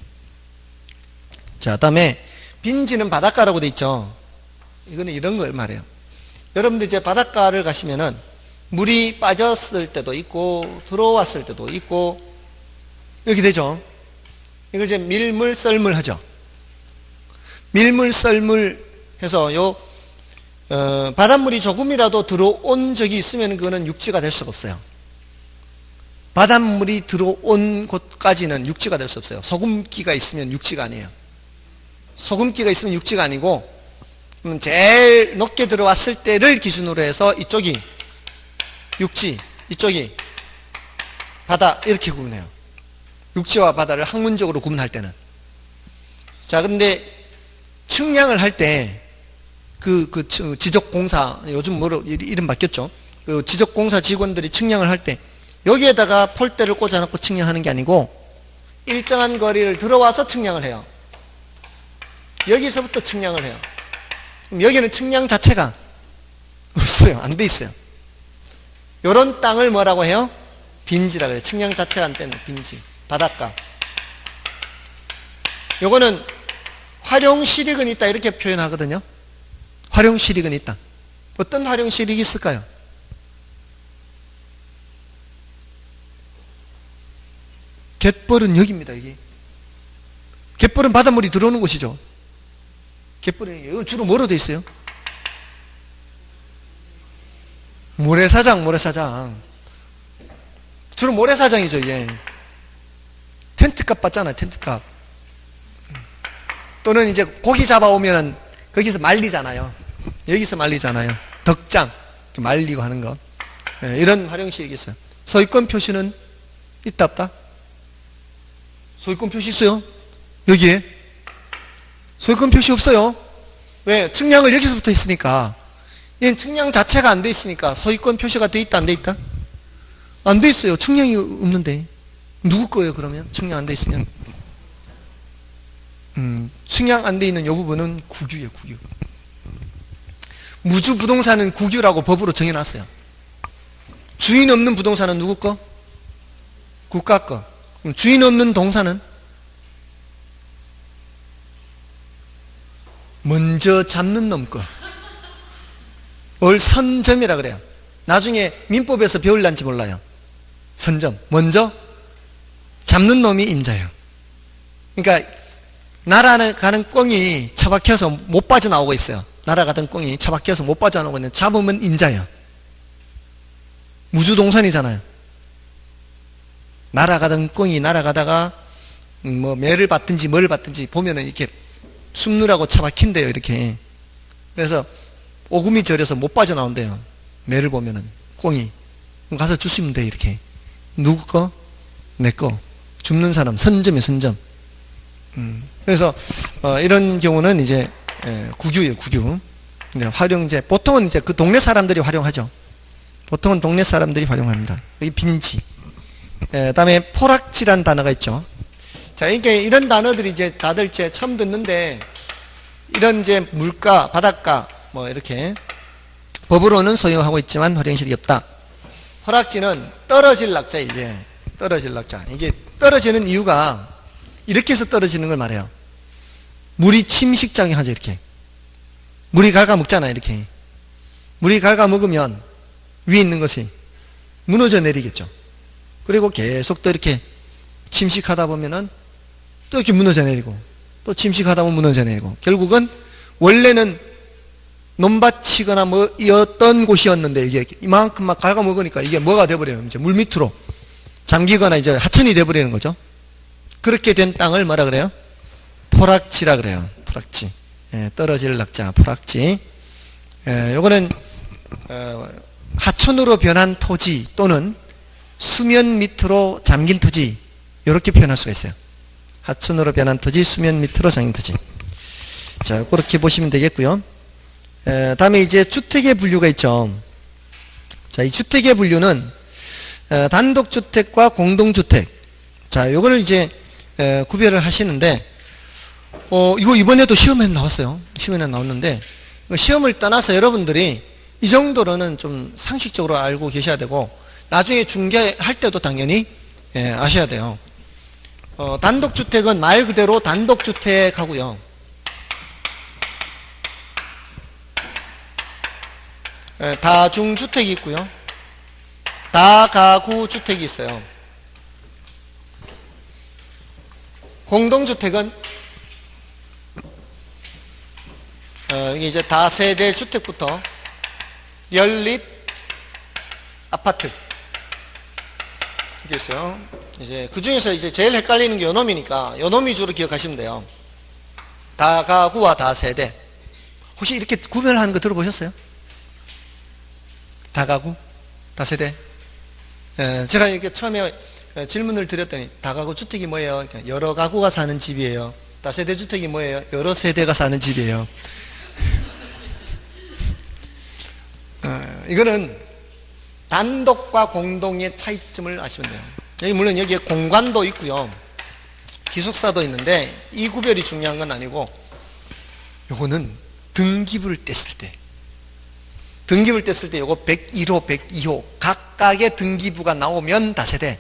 자, 다음에 빈지는 바닷가라고 돼 있죠. 이거는 이런 걸 말해요. 여러분들 이제 바닷가를 가시면은 물이 빠졌을 때도 있고 들어왔을 때도 있고 이렇게 되죠. 이걸 이제 밀물 썰물 하죠. 밀물 썰물 해서 바닷물이 조금이라도 들어온 적이 있으면 그거는 육지가 될 수가 없어요. 바닷물이 들어온 곳까지는 육지가 될 수 없어요. 소금기가 있으면 육지가 아니에요. 소금기가 있으면 육지가 아니고 제일 높게 들어왔을 때를 기준으로 해서 이쪽이 육지, 이쪽이 바다 이렇게 구분해요. 육지와 바다를 학문적으로 구분할 때는. 자, 근데 측량을 할 때 지적공사, 요즘 이름 바뀌었죠. 그 지적공사 직원들이 측량을 할 때 여기에다가 폴대를 꽂아놓고 측량하는 게 아니고 일정한 거리를 들어와서 측량을 해요. 여기서부터 측량을 해요. 그럼 여기는 측량 자체가 없어요. 안 돼 있어요. 요런 땅을 뭐라고 해요? 빈지라고 해요. 측량 자체가 안 되는 빈지. 바닷가. 요거는 활용 실익은 있다 이렇게 표현하거든요. 활용 실익은 있다. 어떤 활용 실익이 있을까요? 갯벌은 여기입니다. 여기. 갯벌은 바닷물이 들어오는 곳이죠. 갯벌이 주로 뭐로 돼 있어요? 모래사장. 주로 모래사장이죠. 예. 텐트값 받잖아요. 텐트값. 또는 이제 고기 잡아오면은 거기서 말리잖아요. 여기서 말리잖아요. 덕장 말리고 하는 거. 예, 이런 활용식이 있어요. 소유권 표시는 있다 없다? 소유권 표시 있어요? 여기에? 소유권 표시 없어요. 왜? 측량을 여기서부터 했으니까. 얘는 측량 자체가 안 돼 있으니까 소유권 표시가 돼 있다 안 돼 있다? 안 돼 있어요. 측량이 없는데. 누구 거예요 그러면? 측량 안 돼 있으면. 측량 안 돼 있는 이 부분은 국유예요. 국유. 무주 부동산은 국유라고 법으로 정해놨어요. 주인 없는 부동산은 누구 거? 국가 거. 그럼 주인 없는 동산은? 먼저 잡는 놈 거. 뭘 선점이라 그래요. 나중에 민법에서 배울란지 몰라요. 선점. 먼저 잡는 놈이 임자예요. 그러니까 날아가는 꽁이 처박혀서 못 빠져나오고 있어요. 날아가던 꽁이 처박혀서 못 빠져나오고 있는데 잡으면 임자예요. 무주동산이잖아요. 날아가던 꽁이 날아가다가 뭐 매를 받든지 뭘 받든지 보면은 이렇게 숨느라고 처박힌대요. 이렇게. 그래서 오금이 저려서 못 빠져나온대요. 매를 보면은 꽁이. 그럼 가서 주시면 돼. 이렇게. 누구 거? 내 거. 줍는 사람 선점이에요. 선점. 그래서 이런 경우는 이제 국유예요. 국유. 활용제. 보통은 이제 그 동네 사람들이 활용하죠. 보통은 동네 사람들이 활용합니다. 이 빈지. 다음에 포락지란 단어가 있죠. 자, 이게 이런 단어들이 이제 다들 이제 처음 듣는데 이런 이제 물가, 바닷가 뭐 이렇게 법으로는 소유하고 있지만 활용실이 없다. 포락지는 떨어질 낙자 이제 떨어질 낙자. 이게 떨어지는 이유가 이렇게 해서 떨어지는 걸 말해요. 물이 침식장에 하죠. 이렇게 물이 갉아먹잖아요. 이렇게 물이 갉아먹으면 위에 있는 것이 무너져 내리겠죠. 그리고 계속 또 이렇게 침식하다 보면은 또 이렇게 무너져 내리고 또 침식하다 보면 무너져 내리고 결국은 원래는 논밭이거나 뭐였던 곳이었는데 이게 이만큼 막 갉아먹으니까 이게 뭐가 돼버려요. 이제 물 밑으로 잠기거나 이제 하천이 돼버리는 거죠. 그렇게 된 땅을 뭐라 그래요? 포락지라 그래요. 포락지. 예, 떨어질 낙자, 포락지. 요거는 하천으로 변한 토지 또는 수면 밑으로 잠긴 토지 이렇게 표현할 수가 있어요. 하천으로 변한 토지, 수면 밑으로 잠긴 토지. 자, 그렇게 보시면 되겠고요. 다음에 이제 주택의 분류가 있죠. 자, 이 주택의 분류는 단독주택과 공동주택. 자, 요거를 이제 구별을 하시는데 이거 이번에도 시험에 나왔어요. 시험에 나왔는데 시험을 떠나서 여러분들이 이 정도로는 좀 상식적으로 알고 계셔야 되고 나중에 중개할 때도 당연히 아셔야 돼요. 단독주택은 말 그대로 단독주택하고요. 다중주택이 있고요. 다가구주택이 있어요. 공동주택은 이게 이제 다세대 주택부터 연립 아파트 이게 있어요. 이제 그 중에서 이제 제일 헷갈리는 게 요놈이니까 요놈 위주로 기억하시면 돼요. 다가구와 다세대. 혹시 이렇게 구별하는 거 들어보셨어요? 다가구, 다세대. 제가 이렇게 처음에 질문을 드렸더니 다가구 주택이 뭐예요? 그러니까 여러 가구가 사는 집이에요. 다세대 주택이 뭐예요? 여러 세대가 사는 집이에요. 이거는 단독과 공동의 차이점을 아시면 돼요. 여기 물론 여기에 공간도 있고요. 기숙사도 있는데 이 구별이 중요한 건 아니고 요거는 등기부를 뗐을 때 등기부를 뗐을 때 요거 101호, 102호 각각의 등기부가 나오면 다세대.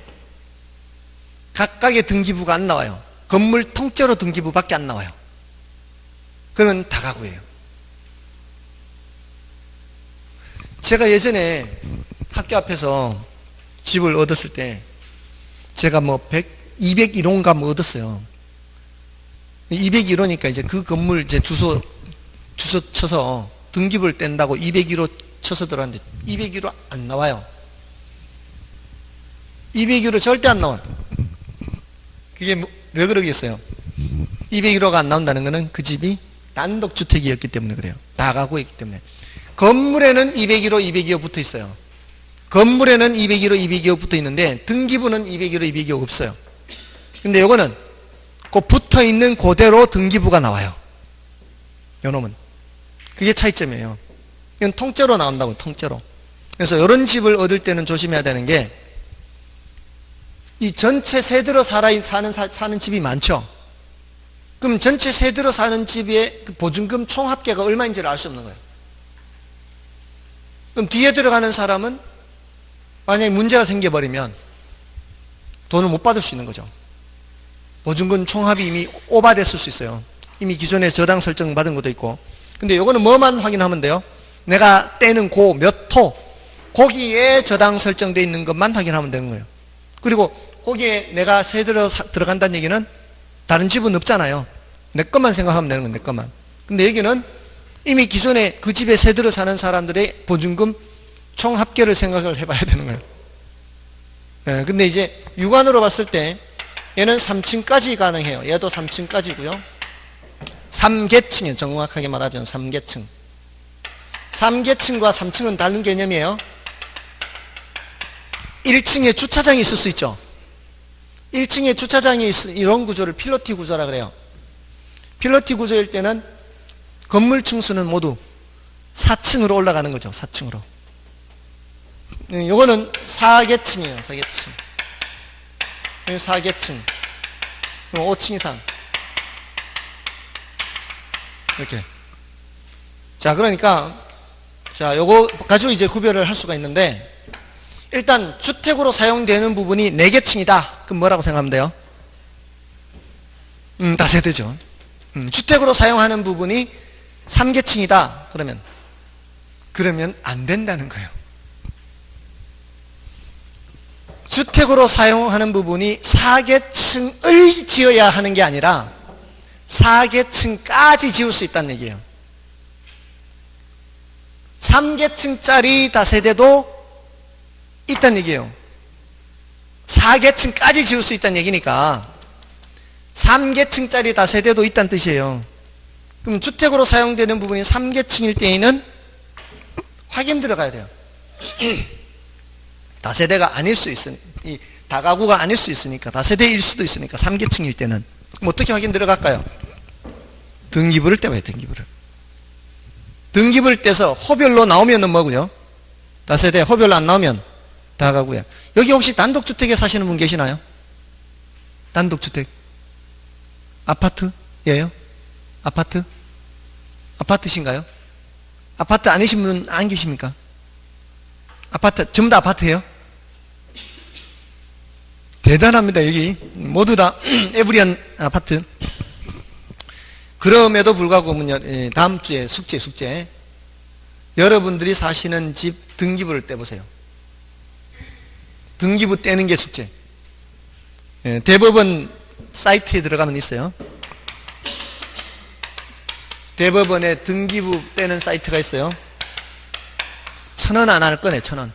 각각의 등기부가 안 나와요. 건물 통째로 등기부밖에 안 나와요. 그러면 다가구예요. 제가 예전에 학교 앞에서 집을 얻었을 때 제가 뭐 201호인가 뭐 얻었어요. 201호니까 이제 그 건물 이제 주소 쳐서 등기부를 뗀다고 201호 쳐서 들어갔는데 201호 안 나와요. 201호 절대 안 나와요. 그게 왜 그러겠어요? 201호가 안 나온다는 것은 그 집이 단독주택이었기 때문에 그래요. 다가구였기 때문에. 건물에는 201호, 202호 붙어 있어요. 건물에는 201호, 202호 붙어 있는데 등기부는 201호, 202호 없어요. 근데 요거는 그 붙어 있는 그대로 등기부가 나와요. 요놈은. 그게 차이점이에요. 이건 통째로 나온다고, 통째로. 그래서 이런 집을 얻을 때는 조심해야 되는 게, 이 전체 세대로 사는 집이 많죠. 그럼 전체 세대로 사는 집의 그 보증금 총 합계가 얼마인지를 알 수 없는 거예요. 그럼 뒤에 들어가는 사람은 만약에 문제가 생겨버리면 돈을 못 받을 수 있는 거죠. 보증금 총합이 이미 오바됐을 수 있어요. 이미 기존에 저당 설정 받은 것도 있고. 근데 요거는 뭐만 확인하면 돼요? 내가 떼는 몇 호, 거기에 저당 설정되어 있는 것만 확인하면 되는 거예요. 그리고 거기에 내가 세대로 들어간다는 얘기는 다른 집은 없잖아요. 내 것만 생각하면 되는 거예요. 내 것만. 근데 여기는 이미 기존에 그 집에 세대로 사는 사람들의 보증금 총 합계를 생각을 해봐야 되는 거예요. 네, 근데 이제 육안으로 봤을 때 얘는 3층까지 가능해요. 얘도 3층까지고요. 3계층이에요. 정확하게 말하면 3계층. 3계층과 3층은 다른 개념이에요. 1층에 주차장이 있을 수 있죠. 1층에 주차장이 이런 구조를 필로티 구조라 그래요. 필로티 구조일 때는 건물 층수는 모두 4층으로 올라가는 거죠. 4층으로. 요거는 4계층이에요. 4계층. 4계층. 5층 이상. 이렇게. 자, 그러니까, 자, 요거 가지고 이제 구별을 할 수가 있는데, 일단 주택으로 사용되는 부분이 4계층이다. 그럼 뭐라고 생각하면 돼요? 다세대죠. 주택으로 사용하는 부분이 3계층이다. 그러면 안 된다는 거예요. 주택으로 사용하는 부분이 4계층을 지어야 하는 게 아니라 4계층까지 지을 수 있다는 얘기예요. 3계층짜리 다세대도 있다는 얘기예요. 4계층까지 지을 수 있다는 얘기니까 3계층짜리 다세대도 있다는 뜻이에요. 그럼 주택으로 사용되는 부분이 3계층일 때에는 확인 들어가야 돼요. 다세대가 아닐 수 있으니, 이 다가구가 아닐 수 있으니까, 다세대일 수도 있으니까 3계층일 때는 그럼 어떻게 확인 들어갈까요? 등기부를 떼봐요. 등기부를 떼서 호별로 나오면은 뭐고요? 다세대. 호별로 안 나오면 다가구야. 여기 혹시 단독주택에 사시는 분 계시나요? 단독주택. 아파트예요? 아파트신가요? 아파트 아니신 분 안 계십니까? 아파트, 전부 다 아파트예요? 대단합니다. 여기 모두 다 에브리언 아파트. 그럼에도 불구하고 다음 주에 숙제. 여러분들이 사시는 집 등기부를 떼보세요. 등기부 떼는 게 숙제. 대법원 사이트에 들어가면 있어요. 대법원에 등기부 떼는 사이트가 있어요. 1,000원 안 할 거네. 1,000원.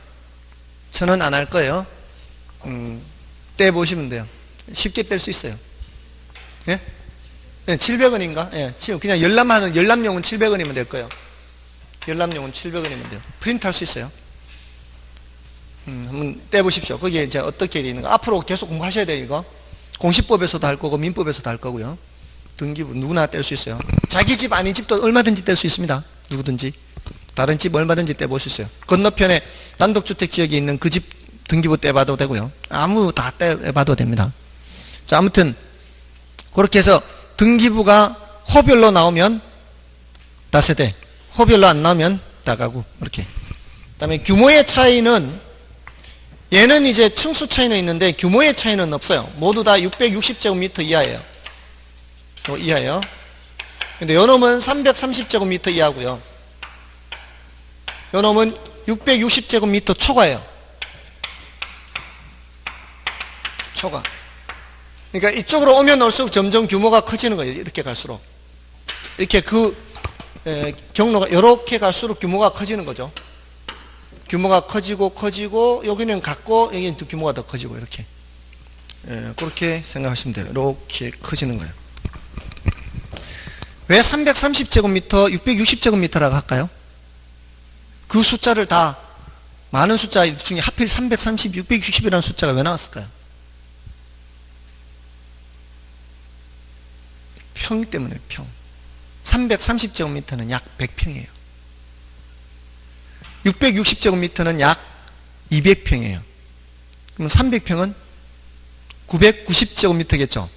1,000원 안 할 거예요. 떼보시면 돼요. 쉽게 뗄 수 있어요. 예? 700원인가? 예, 그냥 열람용은 700원이면 될 거예요. 열람용은 700원이면 돼요. 프린트 할 수 있어요. 한번 떼보십시오. 거기에 이제 어떻게 되어 있는가. 앞으로 계속 공부하셔야 돼요, 이거. 공시법에서도 할 거고, 민법에서도 할 거고요. 등기부 누구나 뗄 수 있어요. 자기 집 아닌 집도 얼마든지 뗄 수 있습니다. 누구든지. 다른 집 얼마든지 떼볼 수 있어요. 건너편에 단독주택 지역에 있는 그 집 등기부 떼봐도 되고요. 아무 다 떼봐도 됩니다. 자, 아무튼 그렇게 해서 등기부가 호별로 나오면 다세대, 호별로 안 나오면 다가구. 이렇게. 그 다음에 규모의 차이는, 얘는 이제 층수 차이는 있는데 규모의 차이는 없어요. 모두 다 660제곱미터 이하예요. 이하예요. 근데 요 놈은 330제곱미터 이하고요. 요 놈은 660제곱미터 초과예요. 초과. 그러니까 이쪽으로 오면 올수록 점점 규모가 커지는 거예요. 이렇게 갈수록. 이렇게 경로가 이렇게 갈수록 규모가 커지는 거죠. 규모가 커지고 여기는 같고 여기는 규모가 더 커지고 이렇게. 그렇게 생각하시면 돼요. 이렇게 커지는 거예요. 왜 330제곱미터, 660제곱미터라고 할까요? 그 숫자를 다 많은 숫자 중에 하필 330, 660이라는 숫자가 왜 나왔을까요? 평 때문에 평. 330제곱미터는 약 100평이에요. 660제곱미터는 약 200평이에요. 그럼 300평은 990제곱미터겠죠.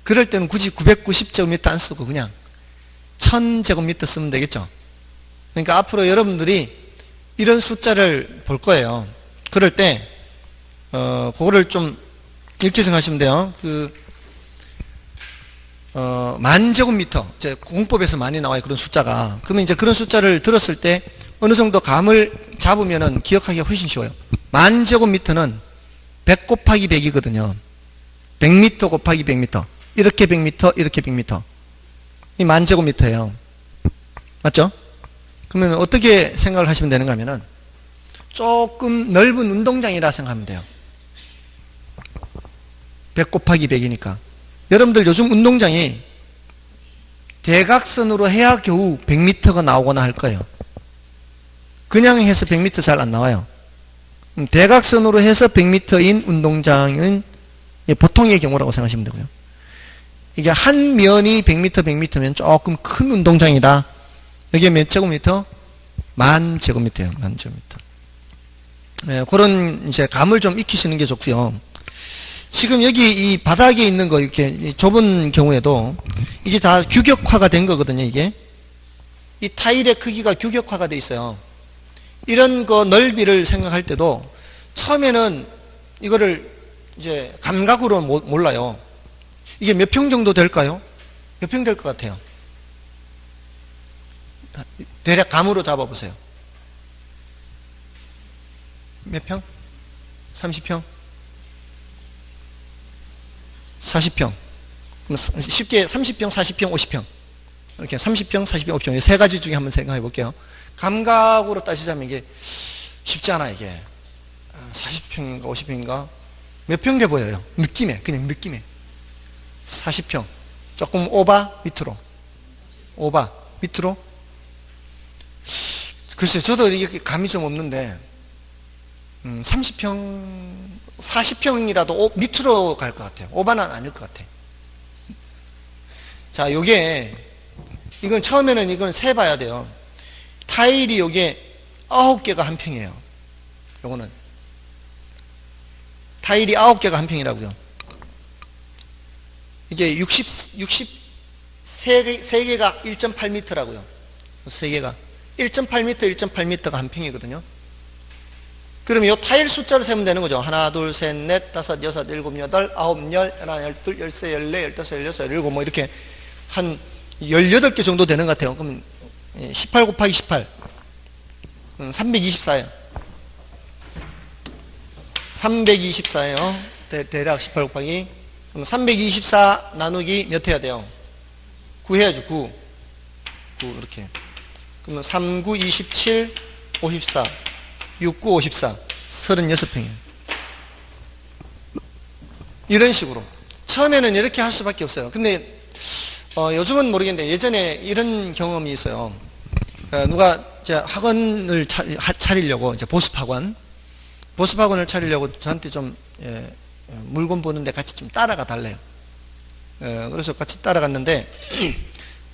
그럴 때는 굳이 990제곱미터 안 쓰고 그냥 1000제곱미터 쓰면 되겠죠. 그러니까 앞으로 여러분들이 이런 숫자를 볼 거예요. 그럴 때 그거를 좀 이렇게 생각하시면 돼요. 만제곱미터, 이제 공법에서 많이 나와요. 그런 숫자가. 그러면 이제 그런 숫자를 들었을 때 어느 정도 감을 잡으면은 기억하기가 훨씬 쉬워요. 만제곱미터는 100 곱하기 100이거든요. 100m 곱하기 100m. 이렇게 100m, 이렇게 100m. 이 만제곱미터예요. 맞죠? 그러면 어떻게 생각을 하시면 되는가 하면은 조금 넓은 운동장이라 생각하면 돼요. 100 곱하기 100이니까. 여러분들 요즘 운동장이 대각선으로 해야 겨우 100m가 나오거나 할 거예요. 그냥 해서 100m 잘 안 나와요. 대각선으로 해서 100m인 운동장은 보통의 경우라고 생각하시면 되고요. 이게 한 면이 100m, 100m면 조금 큰 운동장이다. 여기에 몇 제곱미터? 10,000제곱미터예요. 10,000제곱미터. 그런 이제 감을 좀 익히시는 게 좋고요. 지금 여기 이 바닥에 있는 거 이렇게 좁은 경우에도 이게 다 규격화가 된 거거든요. 이게 이 타일의 크기가 규격화가 돼 있어요. 이런 거 넓이를 생각할 때도 처음에는 이거를 이제 감각으로 몰라요. 이게 몇 평 정도 될까요? 몇 평 될 것 같아요? 대략 감으로 잡아보세요. 몇 평? 30평? 40평. 쉽게 30평, 40평, 50평. 이렇게 30평, 40평, 50평. 세 가지 중에 한번 생각해 볼게요. 감각으로 따지자면 이게 쉽지 않아, 이게. 40평인가, 50평인가? 몇 평 돼 보여요? 느낌에, 그냥 느낌에. 40평. 조금 오바, 밑으로. 오바, 밑으로. 글쎄요, 저도 이게 감이 좀 없는데, 30평, 40평이라도 밑으로 갈 것 같아요. 오바는 아닐 것 같아요. 자, 이건 처음에는 이건 세봐야 돼요. 타일이 요게 9개가 한 평이에요. 요거는. 타일이 9개가 한 평이라고요. 이게 3개가 1.8m라고요. 3개가. 1.8m, 1.8m가 한 평이거든요. 그러면 이 타일 숫자를 세면 되는 거죠. 하나, 둘, 셋, 넷, 다섯, 여섯, 일곱, 여덟, 아홉, 열, 하나, 열둘, 열세, 열네, 열다섯, 열여섯, 열일곱, 뭐 이렇게 한 18개 정도 되는 것 같아요. 그럼 18 곱하기 18. 324예요. 324예요. 대략 18 곱하기. 그럼 324 나누기 몇 해야 돼요? 9 해야죠. 9 이렇게. 그러면 3, 9, 27, 54. 6, 9, 54. 36평이에요. 이런 식으로. 처음에는 이렇게 할 수밖에 없어요. 근데, 요즘은 모르겠는데, 예전에 이런 경험이 있어요. 누가, 이제 학원을 차리려고, 이제 보습학원을 차리려고 저한테 좀, 물건 보는데 같이 좀 따라가 달래요. 그래서 같이 따라갔는데,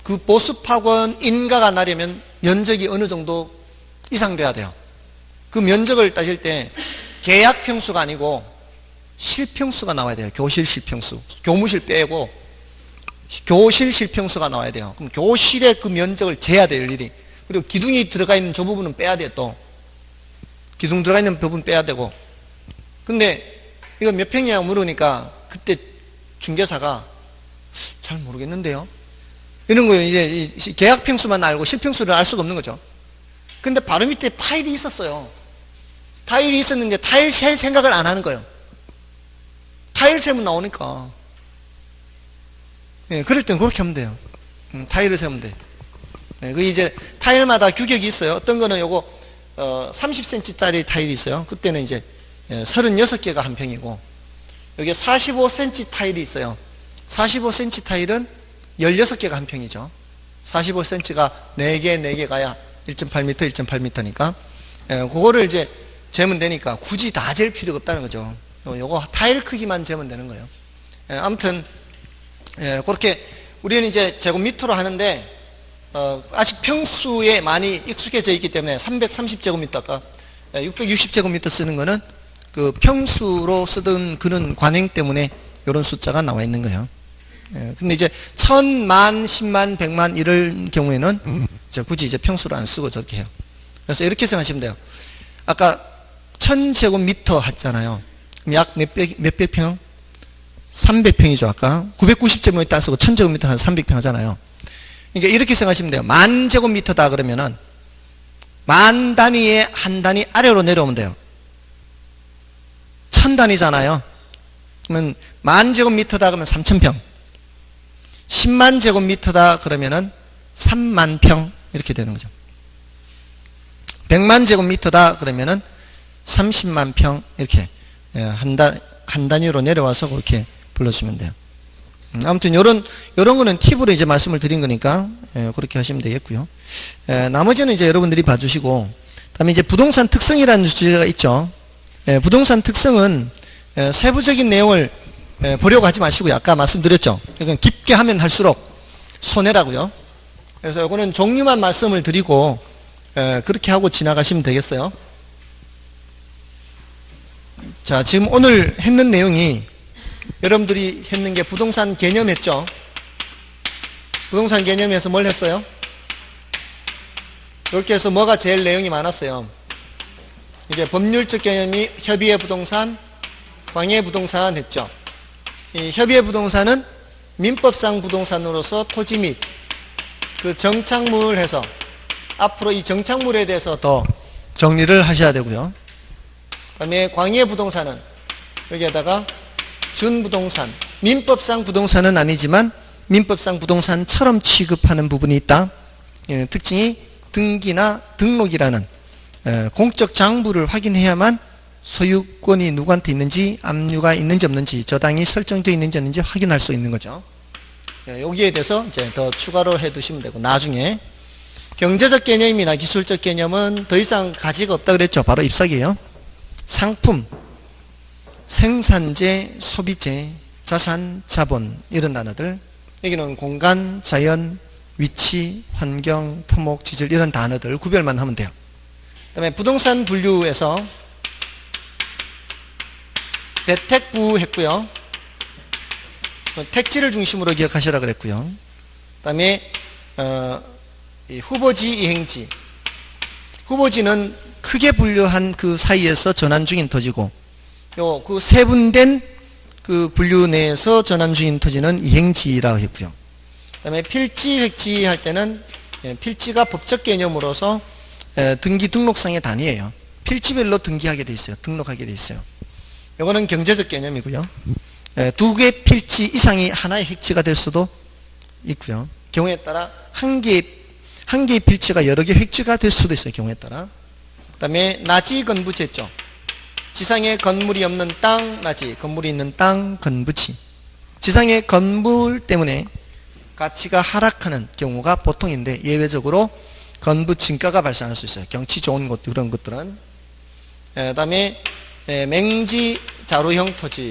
그 보습학원 인가가 나려면 면적이 어느 정도 이상 돼야 돼요. 그 면적을 따질 때 계약 평수가 아니고 실평수가 나와야 돼요. 교실 실평수. 교무실 빼고 교실 실평수가 나와야 돼요. 그럼 교실의 그 면적을 재야 돼요, 일일이. 그리고 기둥이 들어가 있는 저 부분은 빼야 돼요, 또. 기둥 들어가 있는 부분 빼야 되고. 근데 이거 몇 평이냐고 물으니까 그때 중개사가 잘 모르겠는데요. 이런 거 이제 계약 평수만 알고 실평수를 알 수가 없는 거죠. 근데 바로 밑에 타일이 있었어요. 타일이 있었는데 타일 셀 생각을 안 하는 거예요. 타일 세면 나오니까. 예, 그럴 땐 그렇게 하면 돼요. 타일을 세면 돼. 예, 그 이제 타일마다 규격이 있어요. 어떤 거는 요거 30cm짜리 타일이 있어요. 그때는 이제 36개가 한 평이고, 여기 45cm 타일이 있어요. 45cm 타일은 16개가 한 평이죠. 45cm가 4개 가야 1.8m, 1.8m니까. 그거를 이제 재면 되니까 굳이 다 잴 필요가 없다는 거죠. 요거 타일 크기만 재면 되는 거예요. 아무튼, 그렇게 우리는 이제 제곱미터로 하는데, 아직 평수에 많이 익숙해져 있기 때문에 330제곱미터, 아까 660제곱미터 쓰는 거는 그 평수로 쓰던 그런 관행 때문에 이런 숫자가 나와 있는 거예요. 근데 이제 1000만, 10만, 100만 이럴 경우에는 굳이 이제 평수를 안 쓰고 저렇게 해요. 그래서 이렇게 생각하시면 돼요. 아까 1000제곱미터 했잖아요. 그럼 약 몇백 평? 300평이죠. 아까 990제곱미터 안 쓰고 1000제곱미터 한 300평 하잖아요. 그러니까 이렇게 생각하시면 돼요. 10,000제곱미터다 그러면은 만 단위의 한 단위 아래로 내려오면 돼요. 1000단위잖아요. 그러면 10,000제곱미터다 그러면 3000평. 10만 제곱미터다 그러면은 3만 평 이렇게 되는 거죠. 100만 제곱미터다 그러면은 30만 평 이렇게 한 단위로 내려와서 그렇게 불러주면 돼요. 아무튼 요런 거는 팁으로 이제 말씀을 드린 거니까 그렇게 하시면 되겠고요. 나머지는 이제 여러분들이 봐주시고, 그다음에 이제 부동산 특성이라는 주제가 있죠. 부동산 특성은 세부적인 내용을 보려고 하지 마시고요. 아까 말씀드렸죠. 그러니까 깊게 하면 할수록 손해라고요. 그래서 이거는 종류만 말씀을 드리고 그렇게 하고 지나가시면 되겠어요. 자, 지금 오늘 했는 내용이 여러분들이 했는 게 부동산 개념 했죠. 부동산 개념에서 뭘 했어요? 이렇게 해서 뭐가 제일 내용이 많았어요? 이게 법률적 개념이 협의의 부동산, 광의의 부동산 했죠. 이 협의의 부동산은 민법상 부동산으로서 토지 및 그 정착물 해서 앞으로 이 정착물에 대해서 더 정리를 하셔야 되고요. 그 다음에 광의의 부동산은 여기에다가 준부동산, 민법상 부동산은 아니지만 민법상 부동산처럼 취급하는 부분이 있다. 특징이 등기나 등록이라는 공적 장부를 확인해야만 소유권이 누구한테 있는지, 압류가 있는지 없는지, 저당이 설정되어 있는지 없는지 확인할 수 있는 거죠. 여기에 대해서 이제 더 추가로 해 두시면 되고, 나중에 경제적 개념이나 기술적 개념은 더 이상 가치가 없다 그랬죠. 바로 잎사귀예요. 상품, 생산재, 소비재, 자산, 자본 이런 단어들. 여기는 공간, 자연, 위치, 환경, 토목, 지질 이런 단어들 구별만 하면 돼요. 그 다음에 부동산 분류에서 대택부 했고요. 택지를 중심으로 기억하시라 그랬고요. 그 다음에 후보지, 이행지. 후보지는 크게 분류한 그 사이에서 전환 중인 토지고, 그 세분된 그 분류 내에서 전환 중인 토지는 이행지라고 했고요. 그 다음에 필지, 획지 할 때는 필지가 법적 개념으로서 등기 등록상의 단위예요. 필지별로 등기하게 돼 있어요. 등록하게 돼 있어요. 이거는 경제적 개념이고요. 두 개 필지 이상이 하나의 획지가 될 수도 있고요. 경우에 따라 한 개의 필지가 여러 개 획지가 될 수도 있어요. 경우에 따라. 그 다음에 나지 건부지 했죠. 지상에 건물이 없는 땅, 나지. 건물이 있는 땅, 건부지. 지상에 건물 때문에 가치가 하락하는 경우가 보통인데 예외적으로 건부 증가가 발생할 수 있어요. 경치 좋은 곳, 그런 것들은. 그 다음에 맹지 자루형 토지.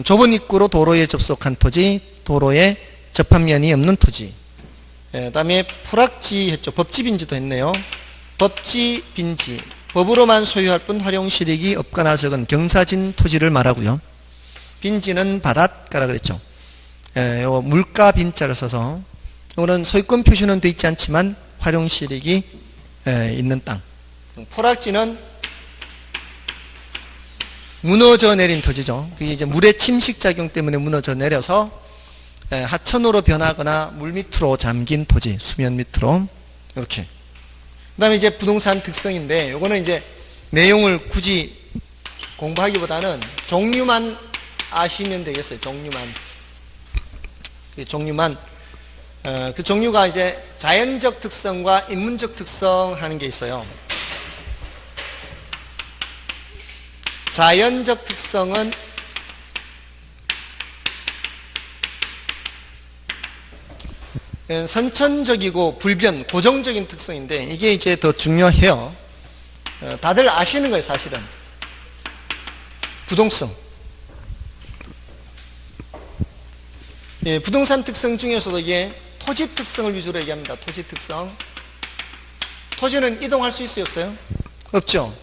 좁은 입구로 도로에 접속한 토지, 도로에 접합면이 없는 토지. 그 다음에 풀악지 했죠. 법지 빈지도 했네요. 법지 빈지. 법으로만 소유할 뿐 활용 실익이 없거나 적은 경사진 토지를 말하고요. 빈지는 바닷가라 그랬죠. 요거 물가 빈자를 써서, 이거는 소유권 표시는 되어 있지 않지만 활용 실익이 있는 땅. 포락지는 무너져 내린 토지죠. 그게 이제 물의 침식 작용 때문에 무너져 내려서 하천으로 변하거나 물 밑으로 잠긴 토지, 수면 밑으로 이렇게. 그다음에 이제 부동산 특성인데, 요거는 이제 내용을 굳이 공부하기보다는 종류만 아시면 되겠어요. 종류만. 그 종류가 이제 자연적 특성과 인문적 특성 하는 게 있어요. 자연적 특성은 선천적이고 불변, 고정적인 특성인데, 이게 이제 더 중요해요. 다들 아시는 거예요, 사실은. 부동성. 예, 부동산 특성 중에서도 이게 토지 특성을 위주로 얘기합니다. 토지 특성. 토지는 이동할 수 있어요, 없어요? 없죠.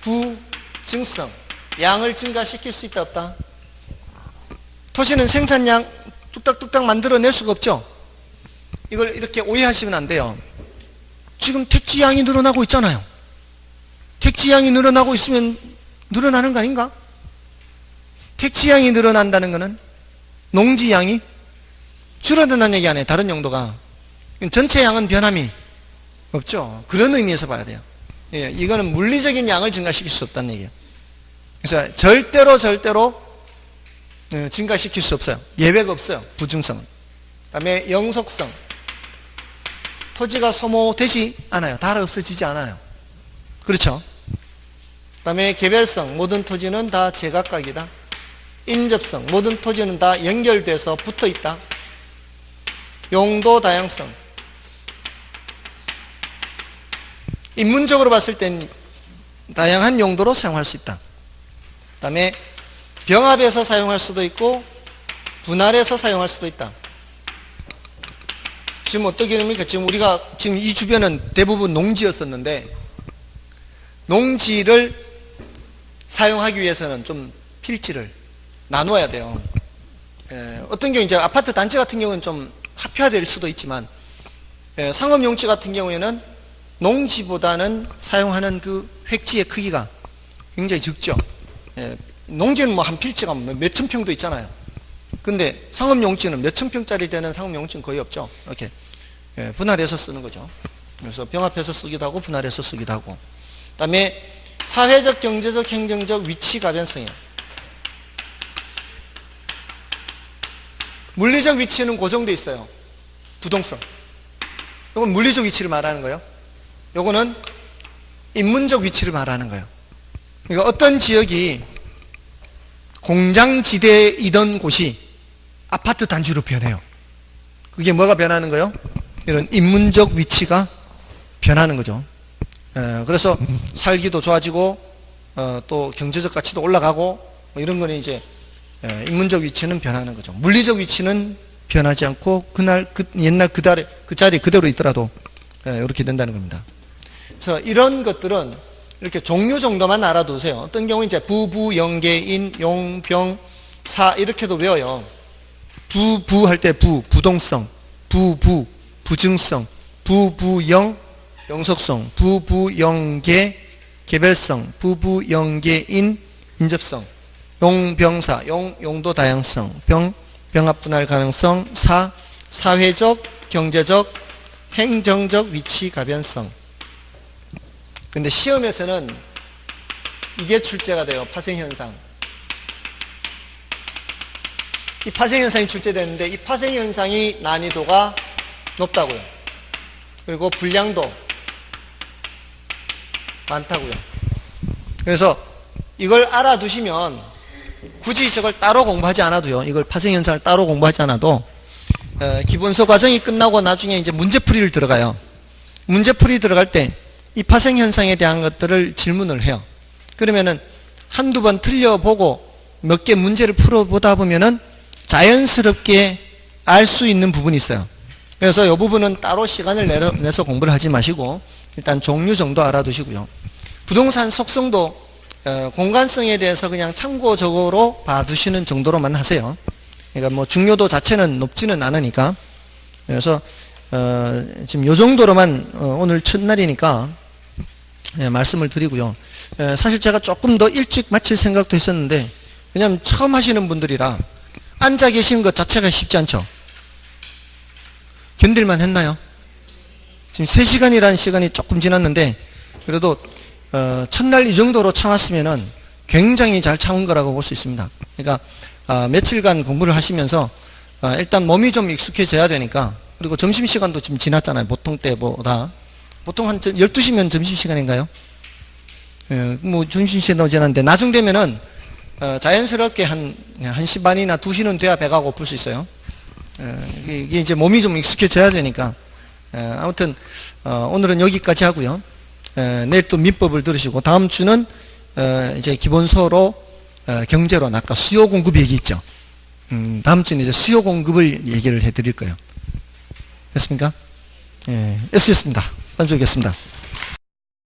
부증성. 양을 증가시킬 수 있다, 없다? 토지는 생산량 뚝딱뚝딱 만들어낼 수가 없죠. 이걸 이렇게 오해하시면 안 돼요. 지금 택지양이 늘어나고 있잖아요. 택지양이 늘어나고 있으면 늘어나는 거 아닌가? 택지양이 늘어난다는 것은 농지양이 줄어든다는 얘기 아니에요. 다른 용도가. 전체 양은 변함이 없죠. 그런 의미에서 봐야 돼요. 예, 이거는 물리적인 양을 증가시킬 수 없다는 얘기예요. 그래서 절대로 증가시킬 수 없어요. 예외가 없어요. 부증성은. 그 다음에 영속성. 토지가 소모되지 않아요. 다 없어지지 않아요. 그렇죠. 그 다음에 개별성. 모든 토지는 다 제각각이다. 인접성. 모든 토지는 다 연결돼서 붙어 있다. 용도 다양성. 인문적으로 봤을 땐 다양한 용도로 사용할 수 있다. 그 다음에 병합해서 사용할 수도 있고 분할해서 사용할 수도 있다. 지금 어떻게 됩니까? 지금 우리가 지금 이 주변은 대부분 농지였었는데, 농지를 사용하기 위해서는 좀 필지를 나누어야 돼요. 어떤 경우 이제 아파트 단지 같은 경우는 좀 합의화될 수도 있지만, 상업 용지 같은 경우에는 농지보다는 사용하는 그 획지의 크기가 굉장히 적죠. 농지는 뭐 한 필지가 몇천 평도 있잖아요. 근데 상업 용지는 몇천 평짜리 되는 상업 용지는 거의 없죠. 이렇게 분할해서 쓰는 거죠. 그래서 병합해서 쓰기도 하고 분할해서 쓰기도 하고. 그다음에 사회적, 경제적, 행정적 위치 가변성이에요. 물리적 위치는 고정돼 있어요. 부동성. 이건 물리적 위치를 말하는 거예요. 요거는 인문적 위치를 말하는 거예요. 그러니까 어떤 지역이 공장지대이던 곳이 아파트 단지로 변해요. 그게 뭐가 변하는 거예요? 이런 인문적 위치가 변하는 거죠. 그래서 살기도 좋아지고 또 경제적 가치도 올라가고 뭐 이런 거는 이제 인문적 위치는 변하는 거죠. 물리적 위치는 변하지 않고 옛날 그 자리 그대로 있더라도 이렇게 된다는 겁니다. 그래서 이런 것들은 이렇게 종류 정도만 알아두세요. 어떤 경우는 이제 부, 영계인, 용, 병, 사 이렇게도 외워요. 할 때 부동성, 부증성, 영, 영속성, 영계, 개별성, 영계인, 인접성, 용, 병사, 용도 다양성, 병합 분할 가능성, 사회적, 경제적, 행정적 위치 가변성. 근데 시험에서는 이게 출제가 돼요. 파생현상. 이 파생현상이 출제되는데 이 파생현상이 난이도가 높다고요. 그리고 분량도 많다고요. 그래서 이걸 알아두시면 굳이 저걸 따로 공부하지 않아도요. 이걸 파생현상을 따로 공부하지 않아도 기본서 과정이 끝나고 나중에 이제 문제풀이를 들어가요. 문제풀이 들어갈 때 이 파생현상에 대한 것들을 질문을 해요. 그러면은 한두 번 틀려보고 몇 개 문제를 풀어보다 보면은 자연스럽게 알 수 있는 부분이 있어요. 그래서 이 부분은 따로 시간을 내서 공부를 하지 마시고 일단 종류 정도 알아두시고요. 부동산 속성도 공간성에 대해서 그냥 참고적으로 봐두시는 정도로만 하세요. 그러니까 뭐 중요도 자체는 높지는 않으니까. 그래서 지금 요 정도로만 오늘 첫날이니까 말씀을 드리고요. 사실 제가 조금 더 일찍 마칠 생각도 했었는데, 왜냐하면 처음 하시는 분들이라 앉아 계시는 것 자체가 쉽지 않죠. 견딜만 했나요? 지금 3시간이라는 시간이 조금 지났는데, 그래도 첫날 이 정도로 참았으면은 굉장히 잘 참은 거라고 볼 수 있습니다. 그러니까 며칠간 공부를 하시면서 일단 몸이 좀 익숙해져야 되니까, 그리고 점심시간도 좀 지났잖아요. 보통 때보다. 보통 한 12시면 점심시간인가요? 뭐 점심시간도 지났는데, 나중 되면은 자연스럽게 한 1시 반이나 2시는 돼야 배가 고플 수 있어요. 이게 이제 몸이 좀 익숙해져야 되니까. 아무튼 오늘은 여기까지 하고요. 내일 또 민법을 들으시고, 다음 주는 이제 기본서로 경제론, 아까 수요 공급 얘기 있죠. 다음 주는 이제 수요 공급을 얘기를 해드릴 거예요. 됐습니까? S였습니다. 반주겠습니다.